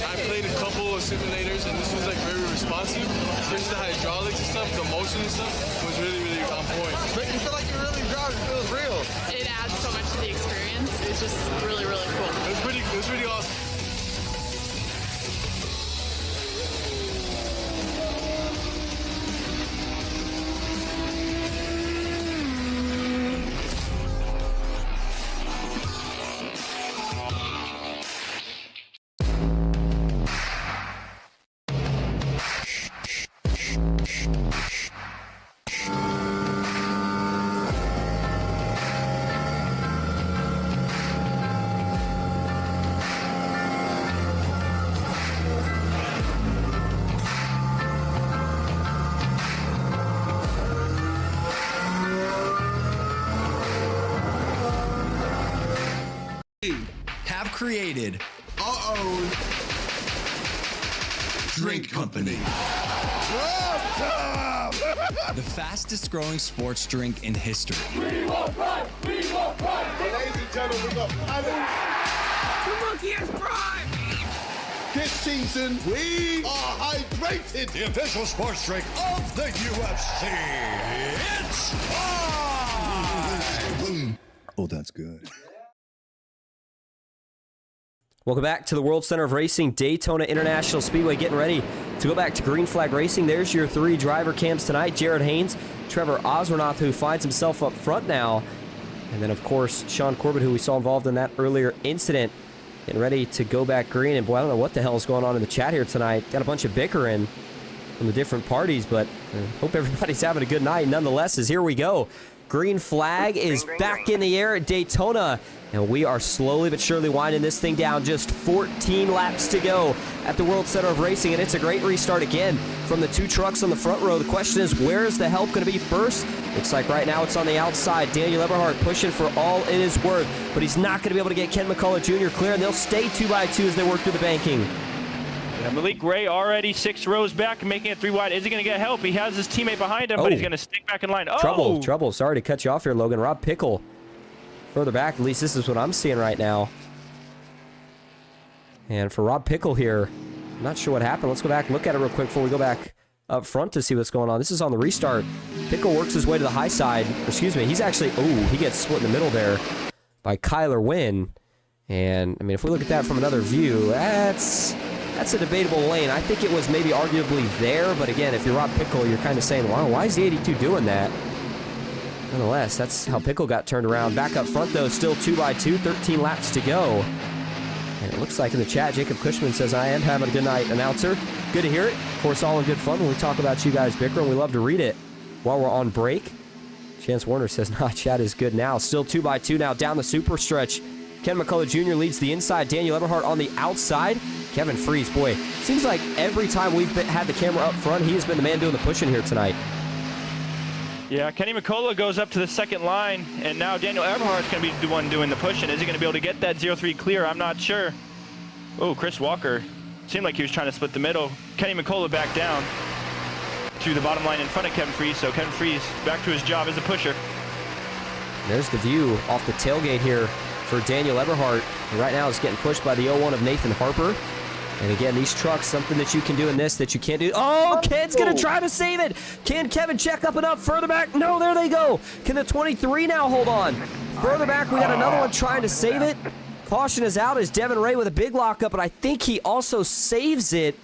I played a couple of simulators, and this was like very responsive. Especially the hydraulics and stuff, the motion and stuff was really, really on point. But you feel like you're really driving, it feels real. It adds so much to the experience. It's just really, really cool. It was pretty awesome. have created our own drink company. The fastest growing sports drink in history. We will run! We will run! Ladies and gentlemen, we got this season, we are hydrated. The official sports drink of the UFC. It's time! Oh, that's good. Welcome back to the World Center of Racing, Daytona International Speedway, getting ready to go back to green flag racing. There's your 3 driver cams tonight. Jared Haynes, Trevor Oswernoth, who finds himself up front now. And then, of course, Sean Corbett, who we saw involved in that earlier incident, getting ready to go back green. And, boy, I don't know what the hell is going on in the chat here tonight. Got a bunch of bickering from the different parties, but I hope everybody's having a good night. Nonetheless, as here we go. Green flag is back in the air at Daytona, and we are slowly but surely winding this thing down. Just 14 laps to go at the World Center of Racing, and it's a great restart again from the 2 trucks on the front row. The question is, where is the help going to be first? Looks like right now it's on the outside. Daniel Eberhardt pushing for all it is worth, but he's not going to be able to get Ken McCullough Jr. clear, and they'll stay 2x2 as they work through the banking. Yeah, Malik Gray already 6 rows back, making it 3 wide. Is he going to get help? He has his teammate behind him, but he's going to stick back in line. Oh! Trouble. Sorry to cut you off here, Logan. Rob Pickle further back. At least this is what I'm seeing right now. And for Rob Pickle here, I'm not sure what happened. Let's go back and look at it real quick before we go back up front to see what's going on. This is on the restart. Pickle works his way to the high side. Excuse me, he's actually... Oh, he gets split in the middle there by Kyler Wynn. And, I mean, if we look at that from another view, that's a debatable lane. I think it was maybe arguably there, but again, if you're Rob Pickle, you're kind of saying, wow, why is the 82 doing that? Nonetheless, that's how Pickle got turned around. Back up front, though, still 2x2, 13 laps to go. And it looks like in the chat, Jacob Cushman says, I am having a good night, announcer. Good to hear it. Of course, all in good fun when we talk about you guys bickering. We love to read it while we're on break. Chance Warner says, nah, chat is good now. Still 2x2 now down the super stretch. Ken McCullough Jr. leads the inside. Daniel Eberhardt on the outside. Kevin Freese, boy, seems like every time we've had the camera up front, he has been the man doing the pushing here tonight. Yeah, Kenny McCullough goes up to the second line, and now Daniel Eberhardt's going to be the one doing the pushing. Is he going to be able to get that 0-3 clear? I'm not sure. Oh, Chris Walker. Seemed like he was trying to split the middle. Kenny McCullough back down to the bottom line in front of Kevin Freese. So Kevin Freese back to his job as a pusher. There's the view off the tailgate here for Daniel Eberhardt. And right now it's getting pushed by the 0-1 of Nathan Harper. And again, these trucks, something that you can do in this that you can't do. Oh, Ken's going to try to save it. Can Kevin check up and up further back? No, there they go. Can the 23 now hold on? Further back, we got another one trying to save it. Caution is out as Devin Ray with a big lockup, but I think he also saves it.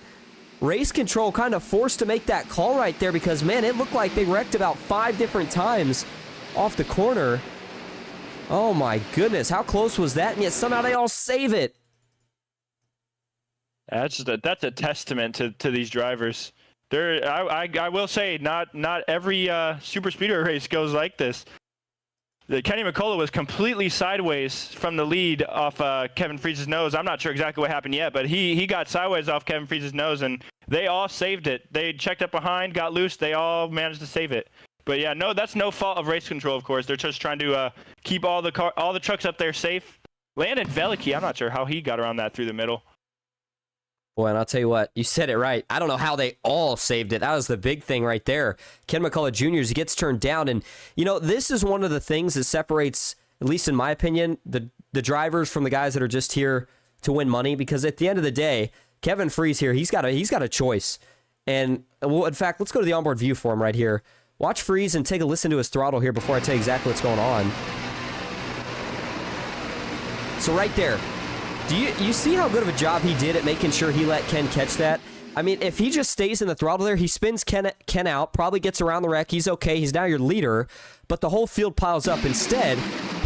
Race control kind of forced to make that call right there because, man, it looked like they wrecked about 5 different times off the corner. Oh, my goodness. How close was that? And yet somehow they all save it. That's a testament to these drivers. I will say not every super speedway race goes like this. Kenny McCullough was completely sideways from the lead off Kevin Freese's nose. I'm not sure exactly what happened yet, but he got sideways off Kevin Freese's nose, and they all saved it. They checked up behind, got loose. They all managed to save it. But yeah, no, that's no fault of race control. Of course, they're just trying to keep all the trucks up there safe. Landon Veliky, I'm not sure how he got around that through the middle. Boy, and I'll tell you what, you said it right. I don't know how they all saved it. That was the big thing right there. Ken McCullough Jr., he gets turned down. And, you know, this is one of the things that separates, at least in my opinion, the drivers from the guys that are just here to win money. Because at the end of the day, Kevin Freese here, he's got a choice. And, well, in fact, let's go to the onboard view for him right here. Watch Freese and take a listen to his throttle here before I tell you exactly what's going on. So right there. Do you see how good of a job he did at making sure he let Ken catch that? I mean, if he just stays in the throttle there, he spins Ken out, probably gets around the wreck. He's okay. He's now your leader, but the whole field piles up. Instead,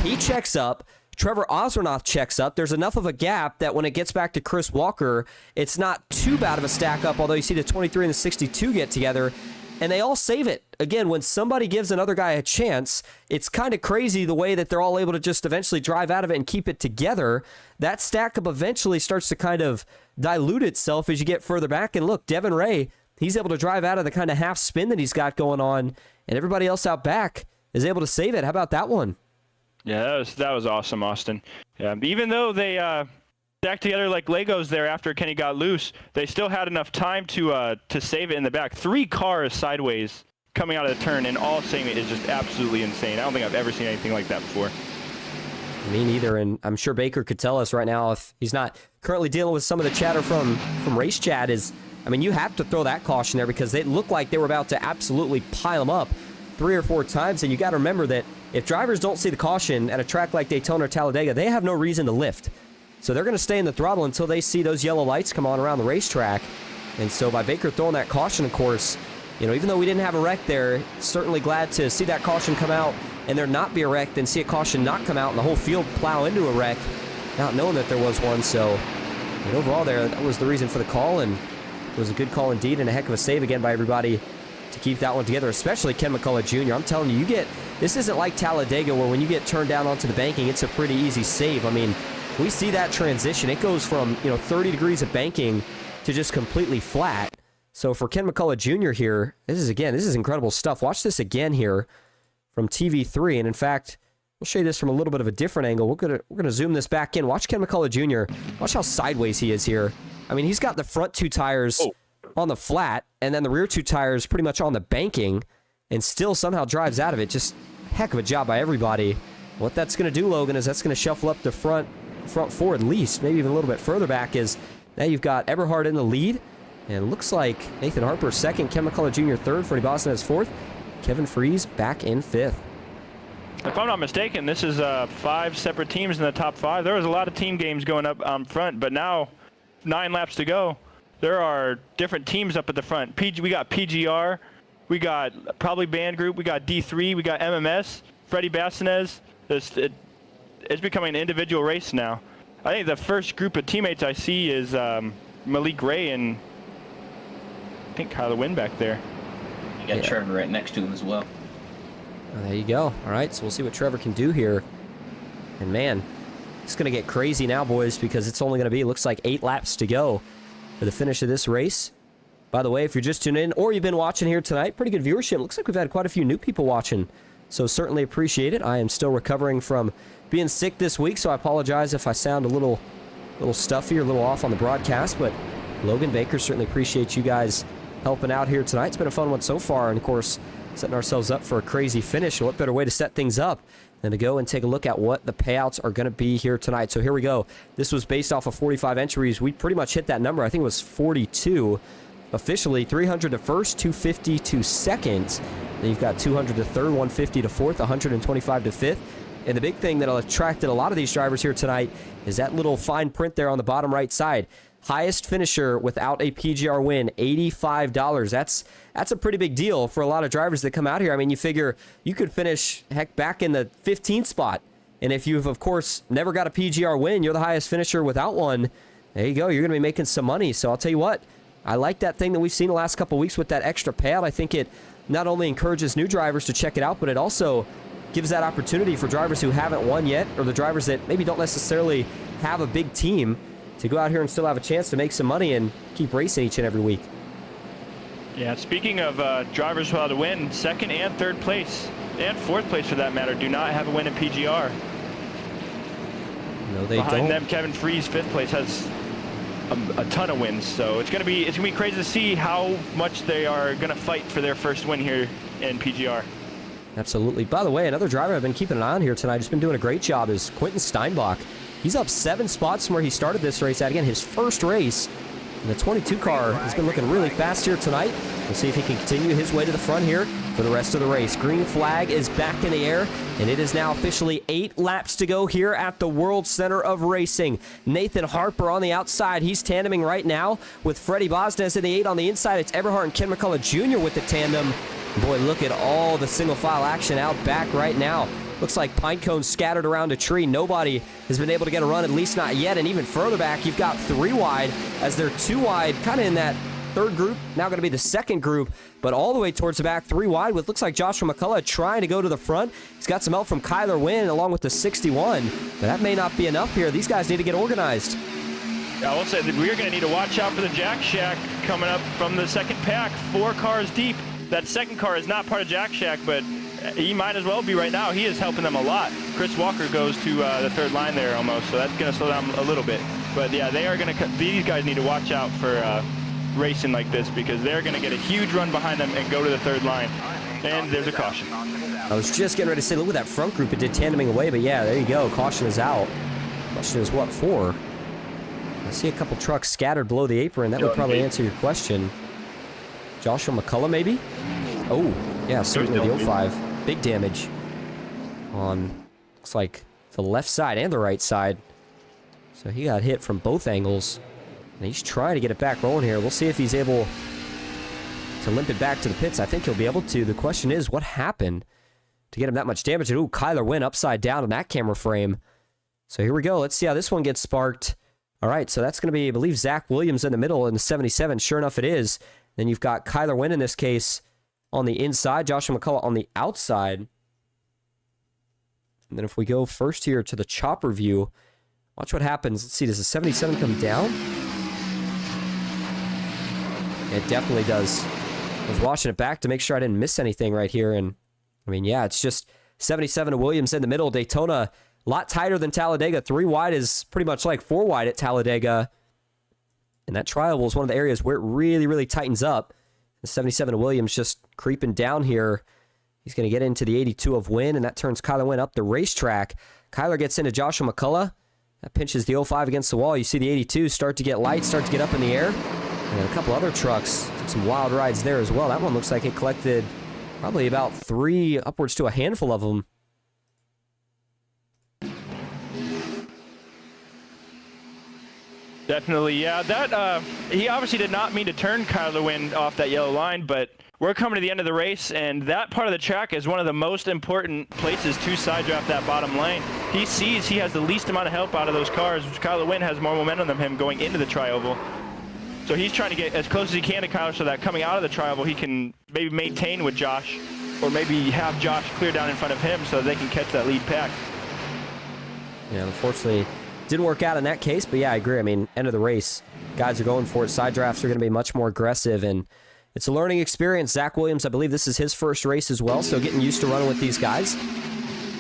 he checks up. Trevor Oswernoth checks up. There's enough of a gap that when it gets back to Chris Walker, it's not too bad of a stack up, although you see the 23 and the 62 get together, and they all save it. Again, when somebody gives another guy a chance, it's kind of crazy the way that they're all able to just eventually drive out of it and keep it together. That stack up eventually starts to kind of dilute itself as you get further back. And look, Devin Ray, he's able to drive out of the kind of half spin that he's got going on, and everybody else out back is able to save it. How about that one? Yeah, that was awesome, Austin. Yeah, even though they stacked together like Legos there after Kenny got loose, they still had enough time to save it in the back. 3 cars sideways coming out of the turn, and all segment is just absolutely insane. I don't think I've ever seen anything like that before. Me neither, and I'm sure Baker could tell us right now if he's not currently dealing with some of the chatter from Race Chat is, I mean, you have to throw that caution there because they looked like they were about to absolutely pile them up 3 or 4 times, and you got to remember that if drivers don't see the caution at a track like Daytona or Talladega, they have no reason to lift. So they're going to stay in the throttle until they see those yellow lights come on around the racetrack. And so by Baker throwing that caution, of course, you know, even though we didn't have a wreck there, certainly glad to see that caution come out and there not be a wreck, then see a caution not come out and the whole field plow into a wreck, not knowing that there was one. So and overall there, that was the reason for the call, and it was a good call indeed, and a heck of a save again by everybody to keep that one together, especially Ken McCullough Jr. I'm telling you, this isn't like Talladega where when you get turned down onto the banking, it's a pretty easy save. I mean, we see that transition. It goes from, 30 degrees of banking to just completely flat. So for Ken McCullough Jr. here, this is incredible stuff. Watch this again here from TV3. And in fact, we'll show you this from a little bit of a different angle. We're gonna zoom this back in. Watch Ken McCullough Jr. Watch how sideways he is here. I mean, he's got the front 2 tires on the flat, and then the rear 2 tires pretty much on the banking, and still somehow drives out of it. Just heck of a job by everybody. What that's going to do, Logan, is that's going to shuffle up the front 4 at least, maybe even a little bit further back, is now you've got Eberhard in the lead, and it looks like Nathan Harper second, Ken McCullough Jr. third, Freddie Boston as fourth, Kevin Freeze back in 5th. If I'm not mistaken, this is 5 separate teams in the top 5. There was a lot of team games going up front, but now 9 laps to go. There are different teams up at the front. We got PGR, we got probably Band Group, we got D3, we got MMS, Freddie Bastinez. It's becoming an individual race now. I think the first group of teammates I see is Malik Ray and I think Kyler Wynn back there. You got Trevor right next to him as well. Oh, there you go. All right, so we'll see what Trevor can do here. And man, it's going to get crazy now, boys, because it's only going to be, looks like 8 laps to go for the finish of this race. By the way, if you're just tuning in or you've been watching here tonight, pretty good viewership. Looks like we've had quite a few new people watching, so certainly appreciate it. I am still recovering from being sick this week, so I apologize if I sound a little stuffy or a little off on the broadcast, but Logan, Baker, certainly appreciate you guys helping out here tonight. It's been a fun one so far, and of course, setting ourselves up for a crazy finish. What better way to set things up than to go and take a look at what the payouts are going to be here tonight. So here we go. This was based off of 45 entries. We pretty much hit that number. I think it was 42 officially. 300 to first, 250 to second. Then you've got 200 to third, 150 to fourth, 125 to fifth. And the big thing that attracted a lot of these drivers here tonight is that little fine print there on the bottom right side. Highest finisher without a PGR win, $85. That's a pretty big deal for a lot of drivers that come out here. I mean, you figure you could finish, heck, back in the 15th spot. And if you've, of course, never got a PGR win, you're the highest finisher without one. There you go. You're going to be making some money. So I'll tell you what, I like that thing that we've seen the last couple of weeks with that extra payout. I think it not only encourages new drivers to check it out, but it also gives that opportunity for drivers who haven't won yet, or the drivers that maybe don't necessarily have a big team, to go out here and still have a chance to make some money and keep racing each and every week. Yeah, speaking of drivers without a win, second and third place, and fourth place for that matter, do not have a win in PGR. No, they don't. Behind them, Kevin Freeze, fifth place, has a ton of wins. So it's gonna be crazy to see how much they are gonna fight for their first win here in PGR. Absolutely. By the way, another driver I've been keeping an eye on here tonight, just been doing a great job, is Quentin Steinbach. He's up 7 spots from where he started this race at. Again, his first race. And the 22 car has been looking really fast here tonight. We'll see if he can continue his way to the front here for the rest of the race. Green flag is back in the air, and it is now officially 8 laps to go here at the World Center of Racing. Nathan Harper on the outside. He's tandeming right now with Freddie Bosnes in the 8 on the inside. It's Eberhard and Ken McCullough Jr. with the tandem. Boy, look at all the single file action out back right now. Looks like pine cones scattered around a tree. Nobody has been able to get a run, at least not yet. And even further back, you've got 3 wide as they're 2 wide, kind of in that third group. Now going to be the second group, but all the way towards the back, 3 wide, with looks like Joshua McCullough trying to go to the front. He's got some help from Kyler Wynn along with the 61, but that may not be enough here. These guys need to get organized. Yeah, I will say that we're going to need to watch out for the Jack Shack coming up from the second pack, 4 cars deep. That second car is not part of Jack Shack, but he might as well be right now. He is helping them a lot. Chris Walker goes to the third line there almost, so that's going to slow down a little bit. But yeah, they are going to. These guys need to watch out for racing like this because they're going to get a huge run behind them and go to the third line. And there's a caution. I was just getting ready to say, look at that front group. It did tandeming away, but yeah, there you go. Caution is out. Question is what for? I see a couple trucks scattered below the apron. That would probably answer your question. Joshua McCullough, maybe? Oh, yeah, certainly the 05. Big damage on, looks like, the left side and the right side. So he got hit from both angles. And he's trying to get it back rolling here. We'll see if he's able to limp it back to the pits. I think he'll be able to. The question is, what happened to get him that much damage? And ooh, Kyler Wynn upside down in that camera frame. So here we go. Let's see how this one gets sparked. All right, so that's going to be, I believe, Zach Williams in the middle in the 77. Sure enough, it is. Then you've got Kyler Wynn in this case on the inside, Joshua McCullough on the outside. And then if we go first here to the chopper view, watch what happens. Let's see, does the 77 come down? It definitely does. I was watching it back to make sure I didn't miss anything right here. And, I mean, yeah, it's just 77 to Williams in the middle. Daytona, a lot tighter than Talladega. 3 wide is pretty much like 4 wide at Talladega. And that tri-oval is one of the areas where it really, really tightens up. The 77 to Williams just creeping down here. He's going to get into the 82 of Wynn, and that turns Kyler Wynn up the racetrack. Kyler gets into Joshua McCullough. That pinches the 05 against the wall. You see the 82 start to get light, start to get up in the air. And then a couple other trucks took some wild rides there as well. That one looks like it collected probably about 3, upwards to a handful of them. Definitely, yeah. That he obviously did not mean to turn Kyler Wynn off that yellow line, but we're coming to the end of the race, and that part of the track is one of the most important places to side draft that bottom lane. He sees he has the least amount of help out of those cars, which Kyler Wynn has more momentum than him going into the tri-oval. So he's trying to get as close as he can to Kyler so that coming out of the tri-oval, he can maybe maintain with Josh, or maybe have Josh clear down in front of him so they can catch that lead pack. Yeah, unfortunately, didn't work out in that case, but yeah, I agree. I mean, end of the race, guys are going for it. Side drafts are going to be much more aggressive, and it's a learning experience. Zach Williams, I believe this is his first race as well, so getting used to running with these guys.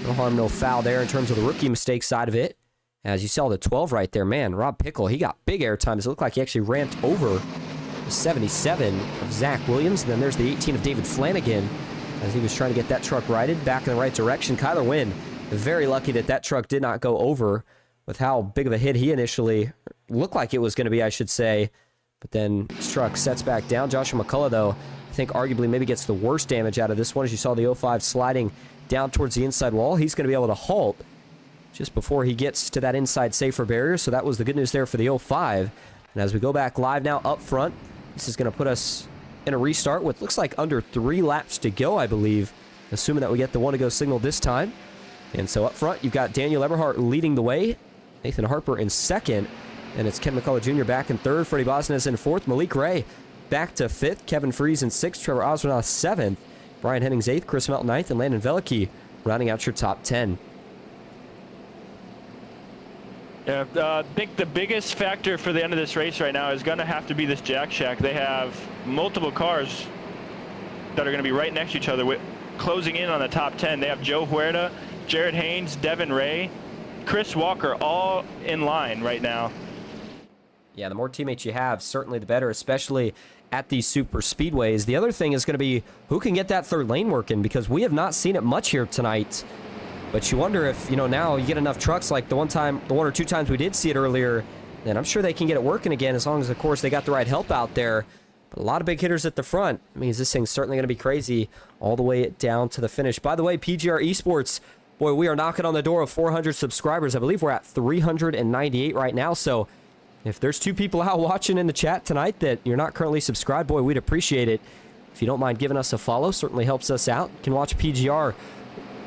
No harm, no foul there in terms of the rookie mistake side of it. As you saw the 12 right there, man, Rob Pickle, he got big air times. It looked like he actually ramped over the 77 of Zach Williams. And then there's the 18 of David Flanagan as he was trying to get that truck righted back in the right direction. Kyler Wynn, very lucky that that truck did not go over with how big of a hit he initially looked like it was going to be, I should say. But then his truck sets back down. Joshua McCullough, though, I think arguably maybe gets the worst damage out of this one. As you saw the 05 sliding down towards the inside wall, he's going to be able to halt just before he gets to that inside safer barrier. So that was the good news there for the 05. And as we go back live now up front, this is going to put us in a restart with looks like under 3 laps to go, I believe, assuming that we get the one to go signal this time. And so up front, you've got Daniel Eberhardt leading the way, Nathan Harper in second, and it's Ken McCullough Jr. back in third, Freddie Bosnes in fourth, Malik Ray back to fifth, Kevin Freese in sixth, Trevor Oswald seventh, Brian Hennings eighth, Chris Melton ninth, and Landon Velicki rounding out your top 10. Yeah, I think the biggest factor for the end of this race right now is going to have to be this Jack Shack. They have multiple cars that are going to be right next to each other, closing in on the top 10. They have Joe Huerta, Jared Haynes, Devin Ray, Chris Walker, all in line right now. Yeah, the more teammates you have, certainly the better, especially at these super speedways. The other thing is going to be who can get that third lane working, because we have not seen it much here tonight. But you wonder if, now you get enough trucks like the one or two times we did see it earlier, then I'm sure they can get it working again as long as, of course, they got the right help out there. But a lot of big hitters at the front means this thing's certainly going to be crazy all the way down to the finish. By the way, PGR eSports, boy, we are knocking on the door of 400 subscribers. I believe we're at 398 right now. So if there's 2 people out watching in the chat tonight that you're not currently subscribed, boy, we'd appreciate it. If you don't mind giving us a follow, certainly helps us out. You can watch PGR,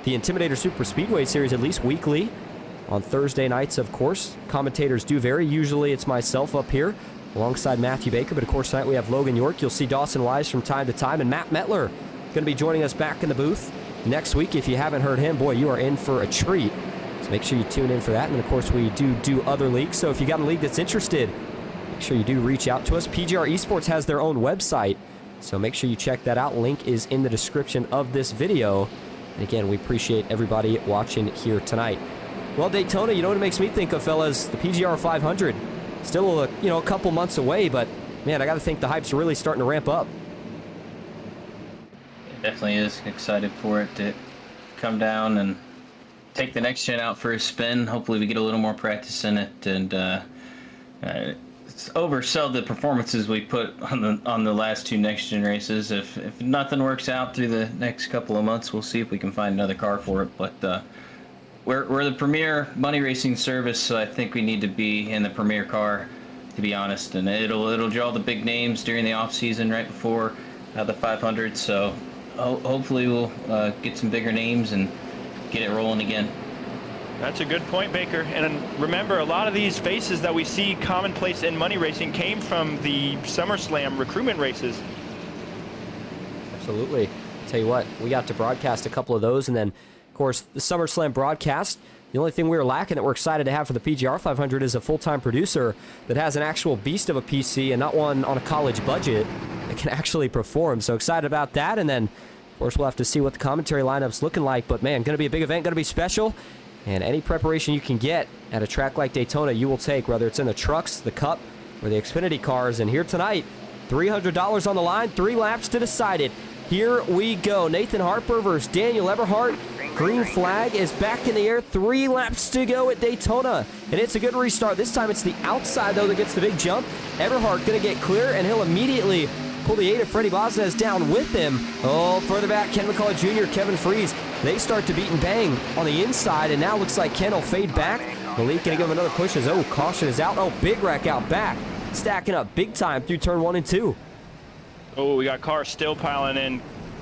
the Intimidator Superspeedway Series, at least weekly on Thursday nights, of course. Commentators do vary. Usually it's myself up here alongside Matthew Baker, but of course tonight we have Logan York. You'll see Dawson Wise from time to time, and Matt Metler going to be joining us back in the booth next week. If you haven't heard him, boy, you are in for a treat. So make sure you tune in for that. And then, of course, we do other leagues. So if you got a league that's interested, make sure you do reach out to us. PGR eSports has their own website, so make sure you check that out. Link is in the description of this video. And again, we appreciate everybody watching here tonight. Well, Daytona, you know what it makes me think of, fellas? The PGR 500. Still, a couple months away, but man, I got to think the hype's really starting to ramp up. It definitely is. Excited for it to come down and take the next gen out for a spin. Hopefully we get a little more practice in it and oversell the performances we put on the last 2 next gen races. If nothing works out through the next couple of months, we'll see if we can find another car for it. But we're the premier money racing service, so I think we need to be in the premier car, to be honest. And it'll draw the big names during the off season right before the 500. So hopefully we'll get some bigger names and get it rolling again. That's a good point, Baker. And remember, a lot of these faces that we see commonplace in money racing came from the SummerSlam recruitment races. Absolutely. I'll tell you what, we got to broadcast a couple of those, and then, of course, the SummerSlam broadcast. The only thing we were lacking that we're excited to have for the PGR 500 is a full-time producer that has an actual beast of a PC and not one on a college budget that can actually perform. So excited about that, and then, of course, we'll have to see what the commentary lineup's looking like. But, man, going to be a big event, going to be special. And any preparation you can get at a track like Daytona, you will take, whether it's in the trucks, the Cup, or the Xfinity cars. And here tonight, $300 on the line, 3 laps to decide it. Here we go. Nathan Harper versus Daniel Eberhardt. Green flag is back in the air. 3 laps to go at Daytona. And it's a good restart. This time it's the outside, though, that gets the big jump. Eberhardt going to get clear, and he'll immediately pull the 8 of Freddie Bosnez down with him. Oh, further back, Ken McCullough Jr., Kevin Freeze. They start to beat and bang on the inside, and now looks like Ken will fade back. Malik going to give him another push as, caution is out. Oh, big wreck out back. Stacking up big time through turn 1 and 2. Oh, we got cars still piling in,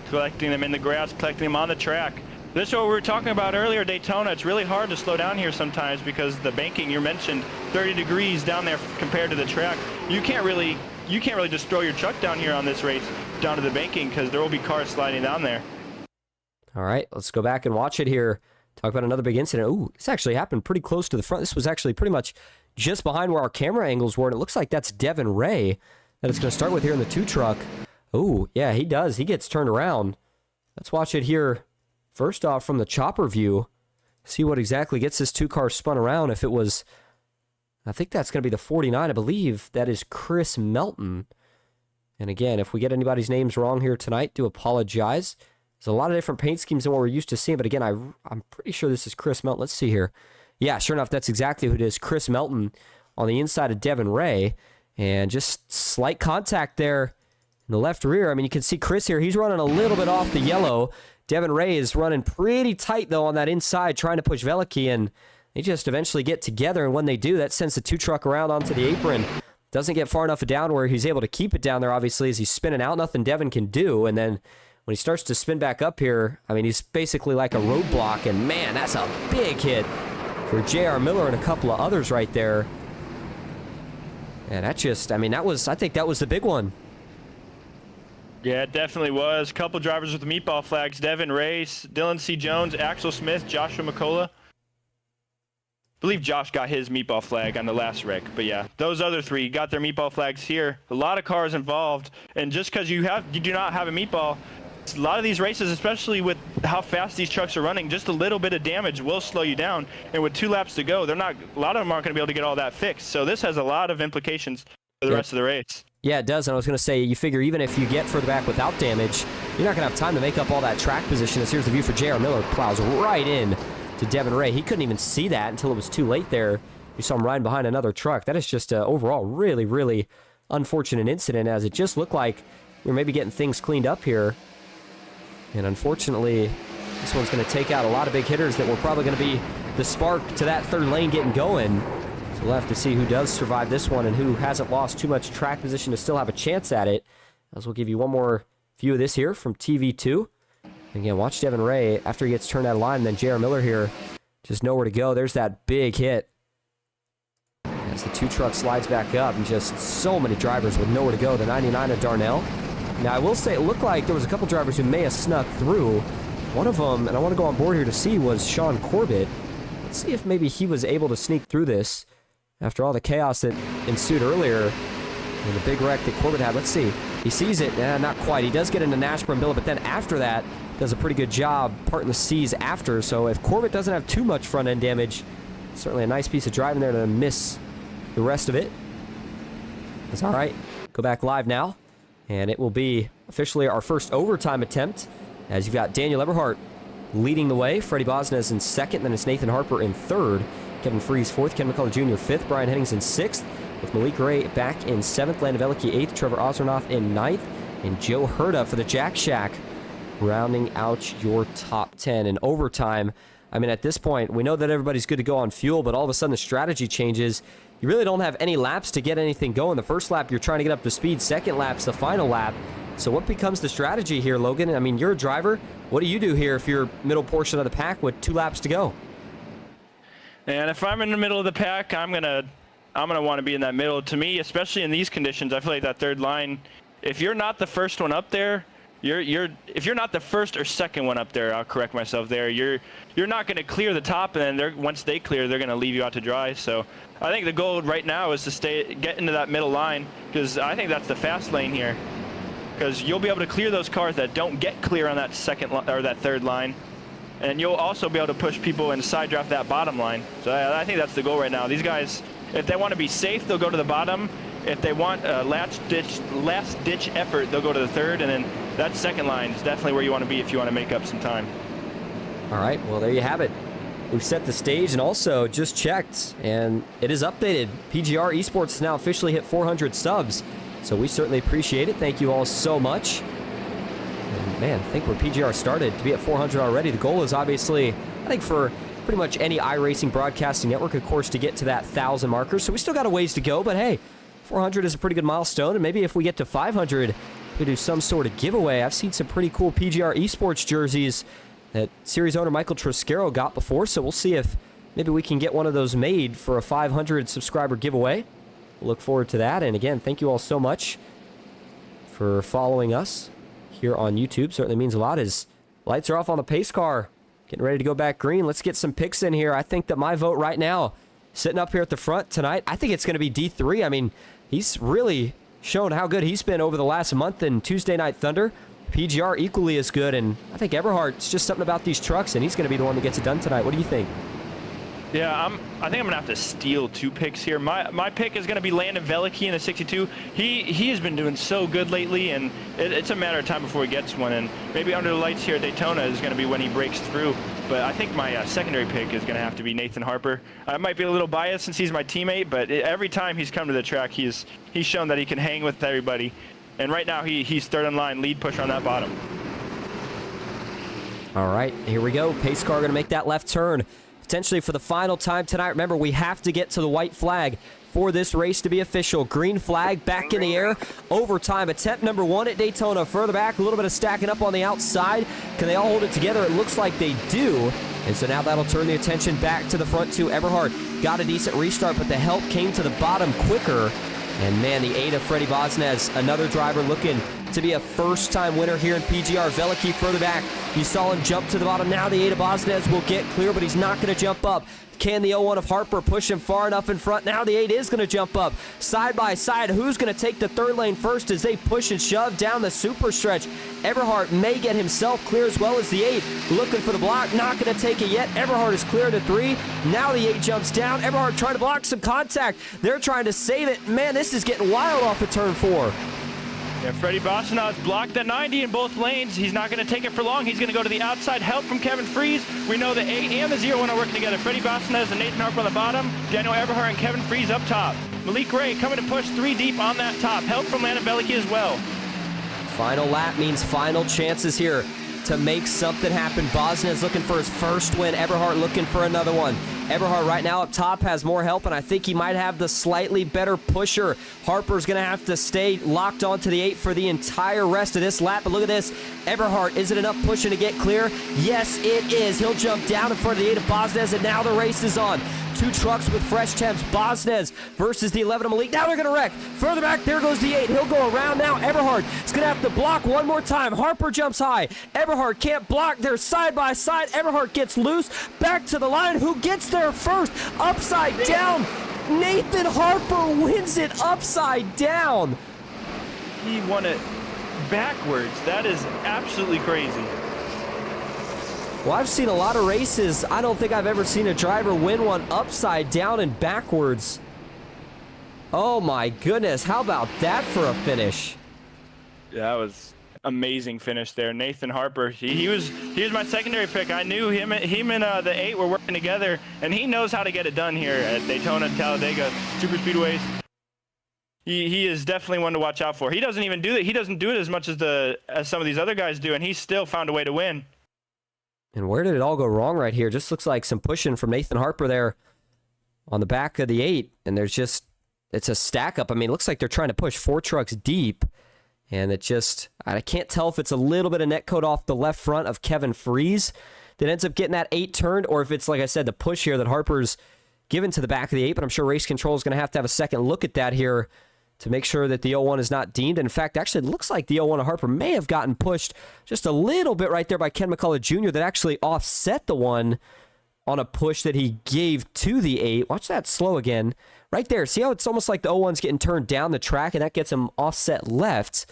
collecting them in the grass, collecting them on the track. This is what we were talking about earlier, Daytona. It's really hard to slow down here sometimes because the banking, you mentioned, 30 degrees down there compared to the track. You can't really just throw your truck down here on this race down to the banking because there will be cars sliding down there. All right, let's go back and watch it here. Talk about another big incident. Ooh, this actually happened pretty close to the front. This was actually pretty much just behind where our camera angles were, and it looks like that's Devin Ray that it's going to start with here in the 2 truck. Ooh, yeah, he does. He gets turned around. Let's watch it here. First off, from the chopper view, see what exactly gets this 2 car spun around. If it was, I think that's going to be the 49, I believe. That is Chris Melton. And again, if we get anybody's names wrong here tonight, do apologize. There's a lot of different paint schemes than what we're used to seeing, but again, I'm pretty sure this is Chris Melton. Let's see here. Yeah, sure enough, that's exactly who it is. Chris Melton on the inside of Devin Ray. And just slight contact there in the left rear. I mean, you can see Chris here. He's running a little bit off the yellow. Devin Ray is running pretty tight, though, on that inside, trying to push Veliky, and they just eventually get together, and when they do, that sends the 2 truck around onto the apron. Doesn't get far enough down where he's able to keep it down there, obviously, as he's spinning out. Nothing Devin can do, and then when he starts to spin back up here, I mean, he's basically like a roadblock, and man, that's a big hit for J.R. Miller and a couple of others right there. And that just, I mean, I think that was the big one. Yeah, it definitely was. A couple drivers with the meatball flags. Devin Ray, Dylan C. Jones, Axel Smith, Joshua McCullough. I believe Josh got his meatball flag on the last wreck. But yeah, those other 3 got their meatball flags here. A lot of cars involved. And just because you do not have a meatball, a lot of these races, especially with how fast these trucks are running, just a little bit of damage will slow you down. And with 2 laps to go, a lot of them aren't going to be able to get all that fixed. So this has a lot of implications for the rest of the race. Yeah, it does, and I was going to say, you figure even if you get further back without damage, you're not going to have time to make up all that track position. As here's the view for J.R. Miller, plows right in to Devin Ray. He couldn't even see that until it was too late there. You saw him riding behind another truck. That is just overall really, really unfortunate incident, as it just looked like we were maybe getting things cleaned up here. And unfortunately, this one's going to take out a lot of big hitters that were probably going to be the spark to that 3rd lane getting going. So we'll have to see who does survive this one and who hasn't lost too much track position to still have a chance at it. As we'll give you one more view of this here from TV2. Again, watch Devin Ray after he gets turned out of line, and then J.R. Miller here, just nowhere to go. There's that big hit. As the 2 truck slides back up, and just so many drivers with nowhere to go. The 99 of Darnell. Now, I will say it looked like there was a couple drivers who may have snuck through. One of them, and I want to go on board here to see, was Sean Corbett. Let's see if maybe he was able to sneak through this after all the chaos that ensued earlier and the big wreck that Corbett had. Let's see. He sees it. Not quite. He does get into Nashburn Bill, but then after that, does a pretty good job parting the seas after. So if Corbett doesn't have too much front end damage, certainly a nice piece of driving there to miss the rest of it. That's all right. Go back live now, and it will be officially our first overtime attempt, as you've got Daniel Eberhardt leading the way, Freddie Bosnez in second, then it's Nathan Harper in third, Kevin Freese fourth, Ken McCullough Jr. fifth, Brian Hennings in sixth, with Malik Ray back in seventh, Landon Velicki eighth, Trevor Ozernoff in ninth, and Joe Herda for the Jack Shack, rounding out your top 10. In overtime, I mean, at this point, we know that everybody's good to go on fuel, but all of a sudden the strategy changes. You really don't have any laps to get anything going. The first lap, you're trying to get up to speed. Second lap's the final lap. So what becomes the strategy here, Logan? I mean, you're a driver. What do you do here if you're middle portion of the pack with 2 laps to go? And if I'm in the middle of the pack, I'm gonna want to be in that middle. To me, especially in these conditions, I feel like that third line, if you're not the first one up there, if you're not the first or second one up there, I'll correct myself there, you're not going to clear the top, and then once they clear, they're going to leave you out to dry. So I think the goal right now is to get into that middle line, because I think that's the fast lane here, because you'll be able to clear those cars that don't get clear on that that third line, and you'll also be able to push people and side draft that bottom line. So I think that's the goal right now. These guys, if they want to be safe, they'll go to the bottom. If they want a last ditch effort, they'll go to the third, and then that second line is definitely where you want to be if you want to make up some time. All right, well, there you have it. We've set the stage and also just checked, and it is updated. PGR eSports has now officially hit 400 subs, so we certainly appreciate it. Thank you all so much. And man, I think where PGR started to be at 400 already. The goal is obviously, I think, for pretty much any iRacing broadcasting network, of course, to get to that 1,000 marker. So we still got a ways to go, but hey, 400 is a pretty good milestone, and maybe if we get to 500, we do some sort of giveaway. I've seen some pretty cool PGR eSports jerseys that series owner Michael Triscaro got before, so we'll see if maybe we can get one of those made for a 500 subscriber giveaway. We'll look forward to that, and again, thank you all so much for following us here on YouTube. Certainly means a lot as lights are off on the pace car, getting ready to go back green. Let's get some picks in here. I think that my vote right now, sitting up here at the front tonight, I think it's going to be D3. I mean, he's really shown how good he's been over the last month in Tuesday Night Thunder. PGR equally as good, and I think Eberhardt's just something about these trucks, and he's going to be the one that gets it done tonight. What do you think? Yeah, I think I'm going to have to steal 2 picks here. My pick is going to be Landon Velicki in the 62. He has been doing so good lately, and it's a matter of time before he gets one. And maybe under the lights here at Daytona is going to be when he breaks through. But I think my secondary pick is going to have to be Nathan Harper. I might be a little biased since he's my teammate, but every time he's come to the track, he's shown that he can hang with everybody. And right now, he's third in line, lead pusher on that bottom. All right, here we go. Pace car going to make that left turn, potentially for the final time tonight. Remember, we have to get to the white flag for this race to be official. Green flag back in the air. Overtime attempt number 1 at Daytona. Further back, a little bit of stacking up on the outside. Can they all hold it together? It looks like they do. And so now that'll turn the attention back to the front 2. Eberhardt got a decent restart, but the help came to the bottom quicker. And man, the 8 of Freddie Bosnez, another driver looking to be a first-time winner here in PGR. Velicki further back. You saw him jump to the bottom. Now the 8 of Bosnez will get clear, but he's not going to jump up. Can the 01 of Harper push him far enough in front? Now the 8 is going to jump up. Side by side, who's going to take the third lane first as they push and shove down the super stretch? Eberhardt may get himself clear as well as the 8. Looking for the block, not going to take it yet. Eberhardt is clear to 3. Now the 8 jumps down. Eberhardt trying to block some contact. They're trying to save it. Man, this is getting wild off of turn 4. Yeah, Freddie Bosnez blocked the 90 in both lanes. He's not going to take it for long. He's going to go to the outside. Help from Kevin Freese. We know the 8 and the 01 are working together. Freddie Bosnez and Nathan Harper on the bottom. Daniel Eberhardt and Kevin Freese up top. Malik Ray coming to push 3 deep on that top. Help from Landon Velicki as well. Final lap means final chances here to make something happen. Bosnez looking for his first win. Eberhardt looking for another one. Eberhardt right now up top has more help, and I think he might have the slightly better pusher. Harper's going to have to stay locked onto the 8 for the entire rest of this lap. But look at this. Eberhardt, is it enough pushing to get clear? Yes, it is. He'll jump down in front of the 8 of Bosnez, and now the race is on. 2 trucks with fresh temps. Bosnez versus the 11 of Malik. Now they're going to wreck. Further back, there goes the 8. He'll go around now. Eberhardt is going to have to block one more time. Harper jumps high. Eberhardt can't block. They're side by side. Eberhardt gets loose. Back to the line. Who gets there first? Upside down. Nathan Harper wins it upside down. He won it backwards. That is absolutely crazy. Well, I've seen a lot of races. I don't think I've ever seen a driver win one upside down and backwards. Oh my goodness, how about that for a finish? Yeah, that was amazing finish there. Nathan Harper, he was my secondary pick. I knew him and the 8 were working together, and he knows how to get it done here at Daytona, Talladega, Superspeedways. He is definitely one to watch out for. He doesn't even do it. He doesn't do it as much as some of these other guys do, and he still found a way to win. And where did it all go wrong right here? Just looks like some pushing from Nathan Harper there on the back of the 8, and there's just, it's a stack up. I mean, it looks like they're trying to push 4 trucks deep, and it just, I can't tell if it's a little bit of net code off the left front of Kevin Freeze that ends up getting that 8 turned, or if it's, like I said, the push here that Harper's given to the back of the 8, but I'm sure Race Control is going to have a second look at that here to make sure that the 01 is not deemed. And in fact, actually, it looks like the 01 of Harper may have gotten pushed just a little bit right there by Ken McCullough Jr. that actually offset the one on a push that he gave to the 8. Watch that slow again. Right there. See how it's almost like the 01's getting turned down the track, and that gets him offset left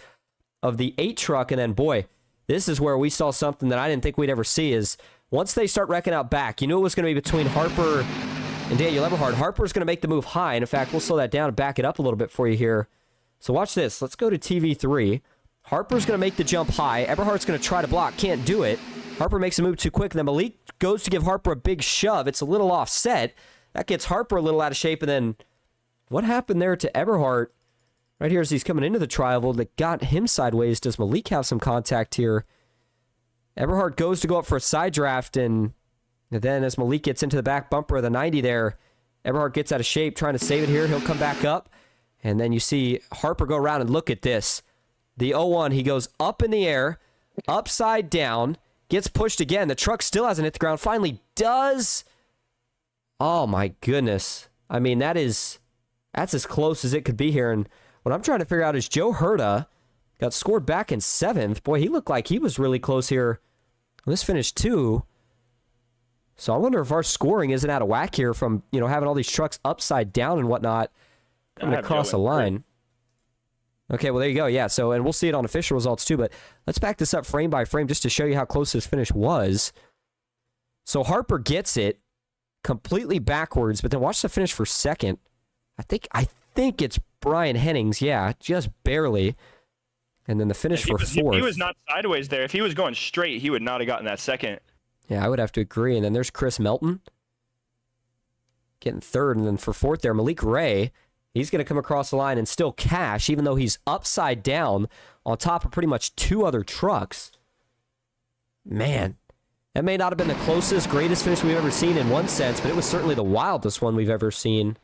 of the 8 truck. And then, boy, this is where we saw something that I didn't think we'd ever see is once they start wrecking out back, you knew it was going to be between Harper and Daniel Eberhard. Harper's going to make the move high. And in fact, we'll slow that down and back it up a little bit for you here. So watch this. Let's go to TV3. Harper's going to make the jump high. Eberhard's going to try to block. Can't do it. Harper makes a move too quick. And then Malik goes to give Harper a big shove. It's a little offset. That gets Harper a little out of shape. And then what happened there to Eberhard right here as he's coming into the tri-oval that got him sideways? Does Malik have some contact here? Eberhard goes to go up for a side draft, and then as Malik gets into the back bumper of the 90 there, Eberhard gets out of shape, trying to save it here. He'll come back up, and then you see Harper go around and look at this. The 01, he goes up in the air, upside down, gets pushed again. The truck still hasn't hit the ground. Finally does. Oh, my goodness. I mean, that's as close as it could be here. And what I'm trying to figure out is Joe Herta got scored back in 7th. Boy, he looked like he was really close here. This finished 2. So I wonder if our scoring isn't out of whack here from, having all these trucks upside down and whatnot coming across the line. Okay, well, there you go. Yeah, so, and we'll see it on official results too, but let's back this up frame by frame just to show you how close this finish was. So Harper gets it completely backwards, but then watch the finish for second. I think it's Brian Hennings. Yeah, just barely. And then the finish for fourth. He was not sideways there. If he was going straight, he would not have gotten that second. Yeah, I would have to agree. And then there's Chris Melton getting third. And then for fourth there, Malik Ray. He's going to come across the line and still cash, even though he's upside down on top of pretty much 2 other trucks. Man, that may not have been the closest, greatest finish we've ever seen in one sense, but it was certainly the wildest one we've ever seen.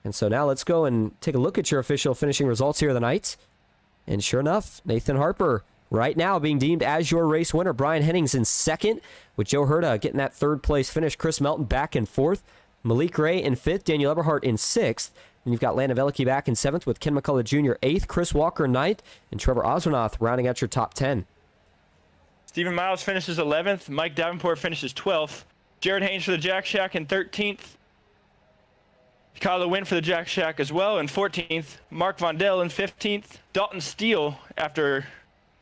And so now let's go and take a look at your official finishing results here of the night. And sure enough, Nathan Harper right now being deemed as your race winner. Brian Hennings in second, with Joe Herta getting that third place finish. Chris Melton back in fourth. Malik Ray in fifth. Daniel Eberhard in sixth. And you've got Landon Veliky back in seventh with Ken McCullough Jr. eighth. Chris Walker ninth. And Trevor Osranoth rounding out your top 10. Stephen Miles finishes 11th. Mike Davenport finishes 12th. Jared Haynes for the Jack Shack in 13th. Kyle Wynn for the Jack Shack as well in 14th. Mark Vondell in 15th. Dalton Steele, after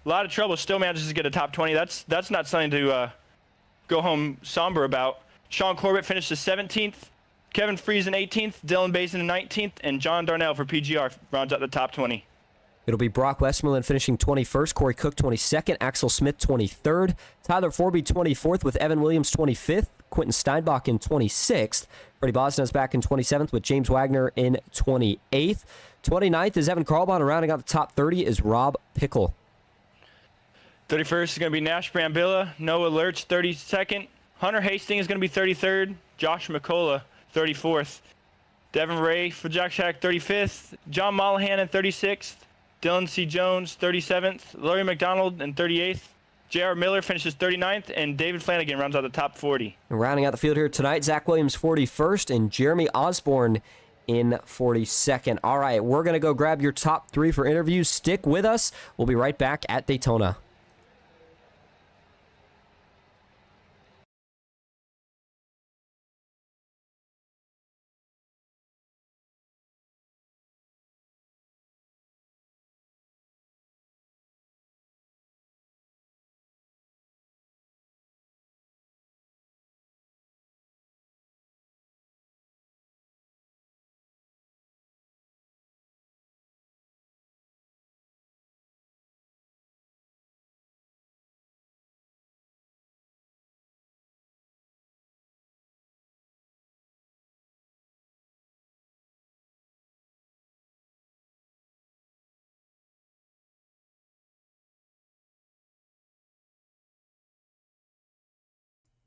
a lot of trouble, still manages to get a top 20. That's not something to go home somber about. Sean Corbett finishes 17th. Kevin Freeze in 18th. Dylan Bazin in 19th. And John Darnell for PGR rounds out the top 20. It'll be Brock Westmoreland finishing 21st, Corey Cook 22nd, Axel Smith 23rd, Tyler Forby 24th with Evan Williams 25th, Quentin Steinbach in 26th, Freddie Bosna's back in 27th with James Wagner in 28th. 29th is Evan Carlbon, and rounding out the top 30 is Rob Pickle. 31st is going to be Nash Brambilla, Noah Lurch 32nd, Hunter Hastings is going to be 33rd, Josh McCullough 34th, Devin Ray for Jack Shack 35th, John Mollahan in 36th, Dylan C. Jones, 37th. Larry McDonald in 38th. J.R. Miller finishes 39th. And David Flanagan rounds out the top 40. And rounding out the field here tonight, Zach Williams 41st and Jeremy Osborne in 42nd. All right, we're going to go grab your top 3 for interviews. Stick with us. We'll be right back at Daytona.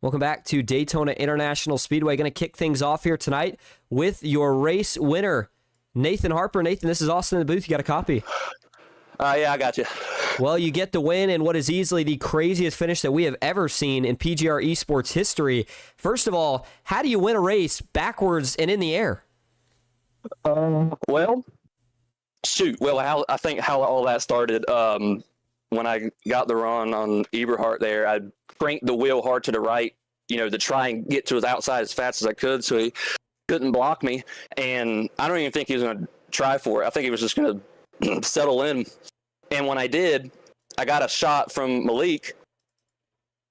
Welcome back to Daytona International Speedway. Going to kick things off here tonight with your race winner, Nathan Harper. Nathan, this is Austin in the booth. You got a copy? Yeah, I got you. Well, you get the win in what is easily the craziest finish that we have ever seen in PGR eSports history. First of all, how do you win a race backwards and in the air? Well, I think how all that started, when I got the run on Eberhard there, I cranked the wheel hard to the right, to try and get to his outside as fast as I could so he couldn't block me. And I don't even think he was going to try for it. I think he was just going to settle in. And when I did, I got a shot from Malik,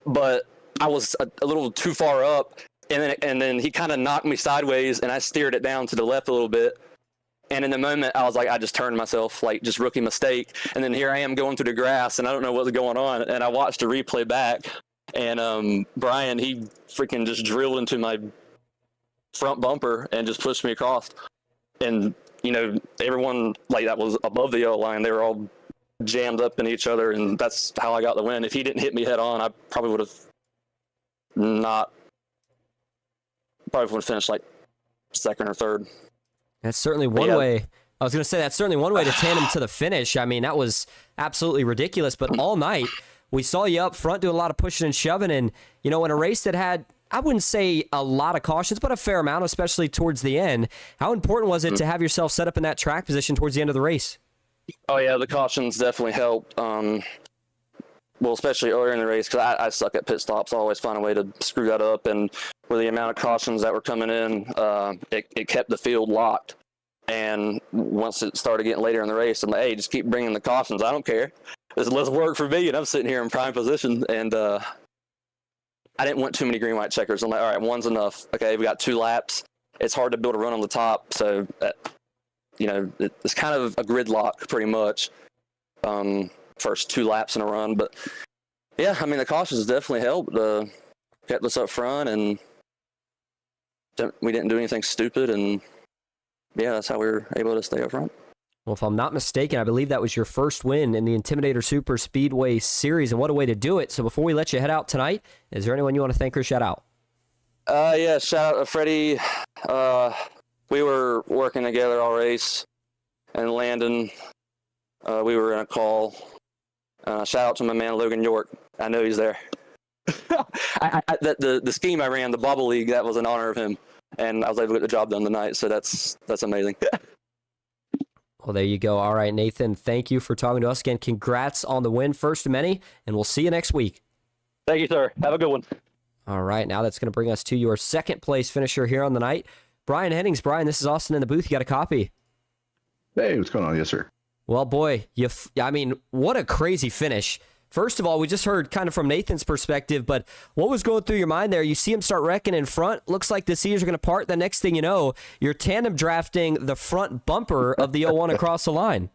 but I was a little too far up, and then he kind of knocked me sideways, and I steered it down to the left a little bit. And in the moment, I was like, I just turned myself, like, just rookie mistake. And then here I am going through the grass, and I don't know what's going on. And I watched the replay back, and Brian, he freaking just drilled into my front bumper and just pushed me across. And, everyone, like, that was above the yellow line, they were all jammed up in each other, and that's how I got the win. If he didn't hit me head on, I probably would have finished, like, second or third. That's certainly one way. I was going to say that's certainly one way to tandem to the finish. I mean, that was absolutely ridiculous. But all night, we saw you up front doing a lot of pushing and shoving. And, in a race that had, I wouldn't say a lot of cautions, but a fair amount, especially towards the end. How important was it to have yourself set up in that track position towards the end of the race? Oh, yeah, the cautions definitely helped. Well, especially earlier in the race, because I suck at pit stops. I always find a way to screw that up. And with the amount of cautions that were coming in, it kept the field locked. And once it started getting later in the race, I'm like, hey, just keep bringing the cautions. I don't care. Let's work for me. And I'm sitting here in prime position. And I didn't want too many green, white checkers. I'm like, all right, one's enough. Okay, we got 2 laps. It's hard to build a run on the top. So, it's kind of a gridlock pretty much. First 2 laps in a run, but yeah, I mean, the cautions definitely helped. Kept us up front, and we didn't do anything stupid, and yeah, that's how we were able to stay up front. Well, if I'm not mistaken, I believe that was your first win in the Intimidator Superspeedway Series, and what a way to do it. So before we let you head out tonight, is there anyone you want to thank or shout out? Yeah, shout out to Freddie. We were working together all race, and Landon, we were in a call. Shout out to my man Logan York. I know he's there. The scheme I ran, the Bobble League, that was in honor of him, and I was able to get the job done tonight. So that's amazing. Well, there you go. All right, Nathan, thank you for talking to us again. Congrats on the win, first of many, and we'll see you next week. Thank you, sir. Have a good one. All right, now that's going to bring us to your second place finisher here on the night, Brian Hennings. Brian, this is Austin in the booth. You got a copy? Hey, what's going on? Yes, sir. Well, boy, I mean, what a crazy finish. First of all, we just heard kind of from Nathan's perspective, but what was going through your mind there? You see him start wrecking in front. Looks like the seats are going to part. The next thing you know, you're tandem drafting the front bumper of the 01 across the line.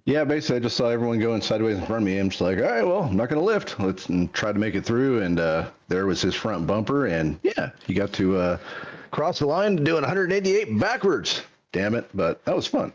Yeah, basically, I just saw everyone going sideways in front of me. I'm just like, all right, well, I'm not going to lift. Let's try to make it through. And there was his front bumper. And yeah, he got to cross the line doing 188 backwards. Damn it. But that was fun.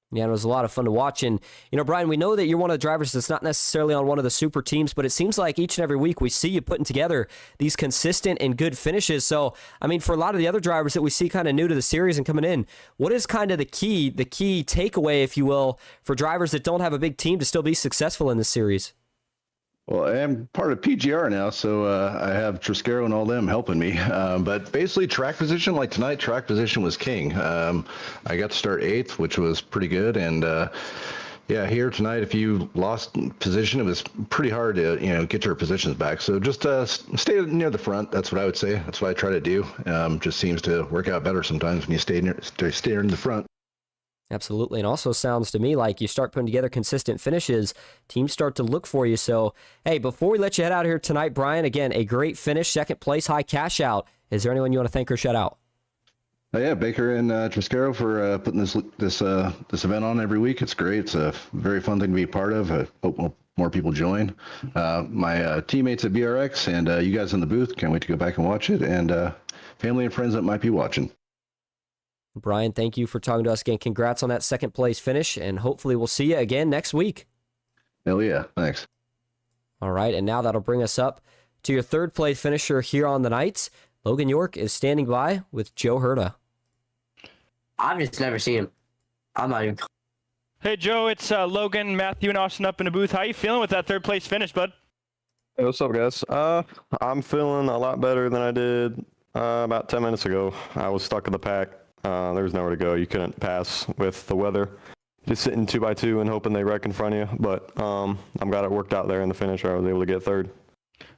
Yeah, it was a lot of fun to watch. And, Brian, we know that you're one of the drivers that's not necessarily on one of the super teams, but it seems like each and every week we see you putting together these consistent and good finishes. So, I mean, for a lot of the other drivers that we see kind of new to the series and coming in, what is kind of the key takeaway, if you will, for drivers that don't have a big team to still be successful in this series? Well, I am part of PGR now, so I have Triscaro and all them helping me. But basically, track position, like tonight, track position was king. I got to start 8th, which was pretty good. And yeah, here tonight, if you lost position, it was pretty hard to get your positions back. So just stay near the front. That's what I would say. That's what I try to do. Just seems to work out better sometimes when you stay near in the front. Absolutely. And also sounds to me like you start putting together consistent finishes, teams start to look for you. So, hey, before we let you head out here tonight, Brian, again, a great finish, second place, high cash out. Is there anyone you want to thank or shout out? Yeah, Baker and Triscaro for putting this event on every week. It's great. It's a very fun thing to be a part of. I hope more people join. My teammates at BRX and you guys in the booth, can't wait to go back and watch it. And family and friends that might be watching. Brian, thank you for talking to us again. Congrats on that second place finish, and hopefully we'll see you again next week. Hell yeah, thanks. All right, and now that'll bring us up to your third place finisher here on the night. Logan York is standing by with Joe Herta. I've just never seen him. I'm not even. Hey, Joe, it's Logan, Matthew, and Austin up in the booth. How you feeling with that third place finish, bud? Hey, what's up, guys? I'm feeling a lot better than I did about 10 minutes ago. I was stuck in the pack. There was nowhere to go. You couldn't pass with the weather. Just sitting 2x2 and hoping they wreck in front of you. But I'm glad it worked out there in the finish. I was able to get third.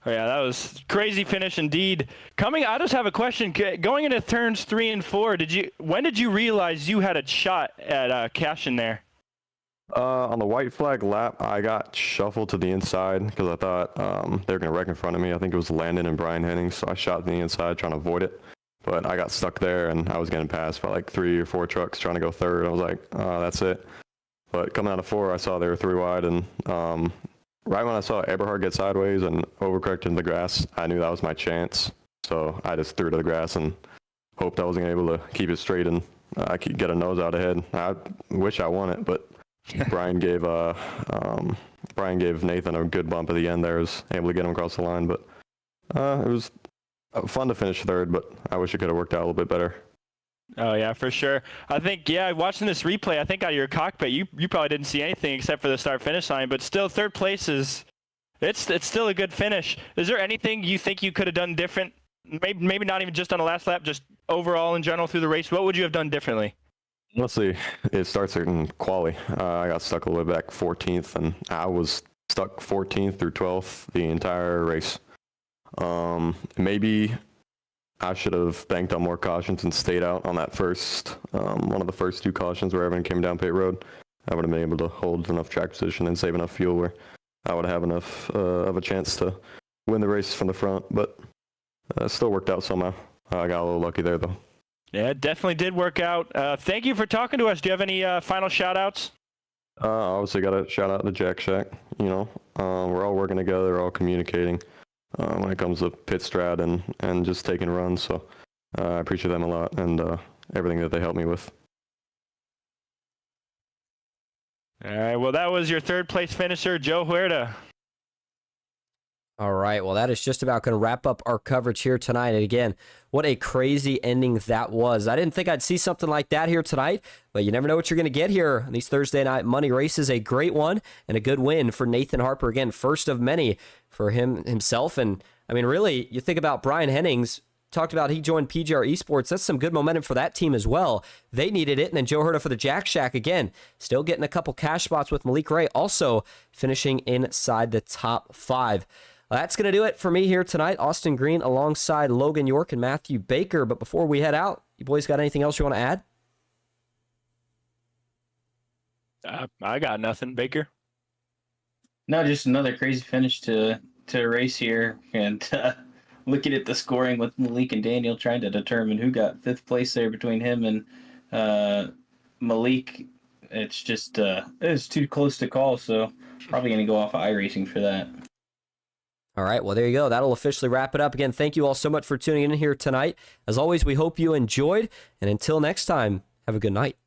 Oh, yeah, that was crazy finish indeed. I just have a question. Going into turns 3 and 4, when did you realize you had a shot at cashing there? On the white flag lap, I got shuffled to the inside because I thought they were going to wreck in front of me. I think it was Landon and Brian Hennings, so I shot to the inside trying to avoid it. But I got stuck there, and I was getting passed by like 3 or 4 trucks trying to go third. I was like, oh, that's it. But coming out of 4, I saw they were 3 wide, and right when I saw Eberhard get sideways and overcorrect into the grass, I knew that was my chance. So I just threw to the grass and hoped I wasn't able to keep it straight and I could get a nose out ahead. I wish I won it, but Brian gave Nathan a good bump at the end there. I was able to get him across the line, but it was fun to finish third, but I wish it could have worked out a little bit better. Oh, yeah, for sure. I think, watching this replay, I think out of your cockpit, you probably didn't see anything except for the start-finish line, but still, third place it's still a good finish. Is there anything you think you could have done different? Maybe not even just on the last lap, just overall in general through the race. What would you have done differently? Honestly, it starts in quali. I got stuck a little bit back 14th, and I was stuck 14th through 12th the entire race. Maybe I should have banked on more cautions and stayed out on that one of the first 2 cautions where everyone came down pit road. I would have been able to hold enough track position and save enough fuel where I would have enough of a chance to win the race from the front, but it still worked out somehow. I got a little lucky there, though. Yeah, it definitely did work out. Thank you for talking to us. Do you have any final shout-outs? Obviously, got to shout out to Jack Shack. We're all working together, all communicating when it comes to pit strat and just taking runs. So I appreciate them a lot and everything that they helped me with. All right, well, that was your third place finisher, Joe Huerta. All right, well, that is just about going to wrap up our coverage here tonight. And again, what a crazy ending that was. I didn't think I'd see something like that here tonight, but you never know what you're going to get here on these Thursday night money races. A great one and a good win for Nathan Harper. Again, first of many for himself. And, I mean, really, you think about Brian Hennings, talked about he joined PGR eSports. That's some good momentum for that team as well. They needed it. And then Joe Herta for the Jack Shack again. Still getting a couple cash spots with Malik Ray, also finishing inside the top 5. That's going to do it for me here tonight. Austin Green alongside Logan York and Matthew Baker. But before we head out, you boys got anything else you want to add? I got nothing, Baker. No, just another crazy finish to a race here. And looking at the scoring with Malik and Daniel, trying to determine who got 5th place there between him and Malik. It's just it's too close to call, so probably going to go off of iRacing for that. All right, well, there you go. That'll officially wrap it up. Again, thank you all so much for tuning in here tonight. As always, we hope you enjoyed. And until next time, have a good night.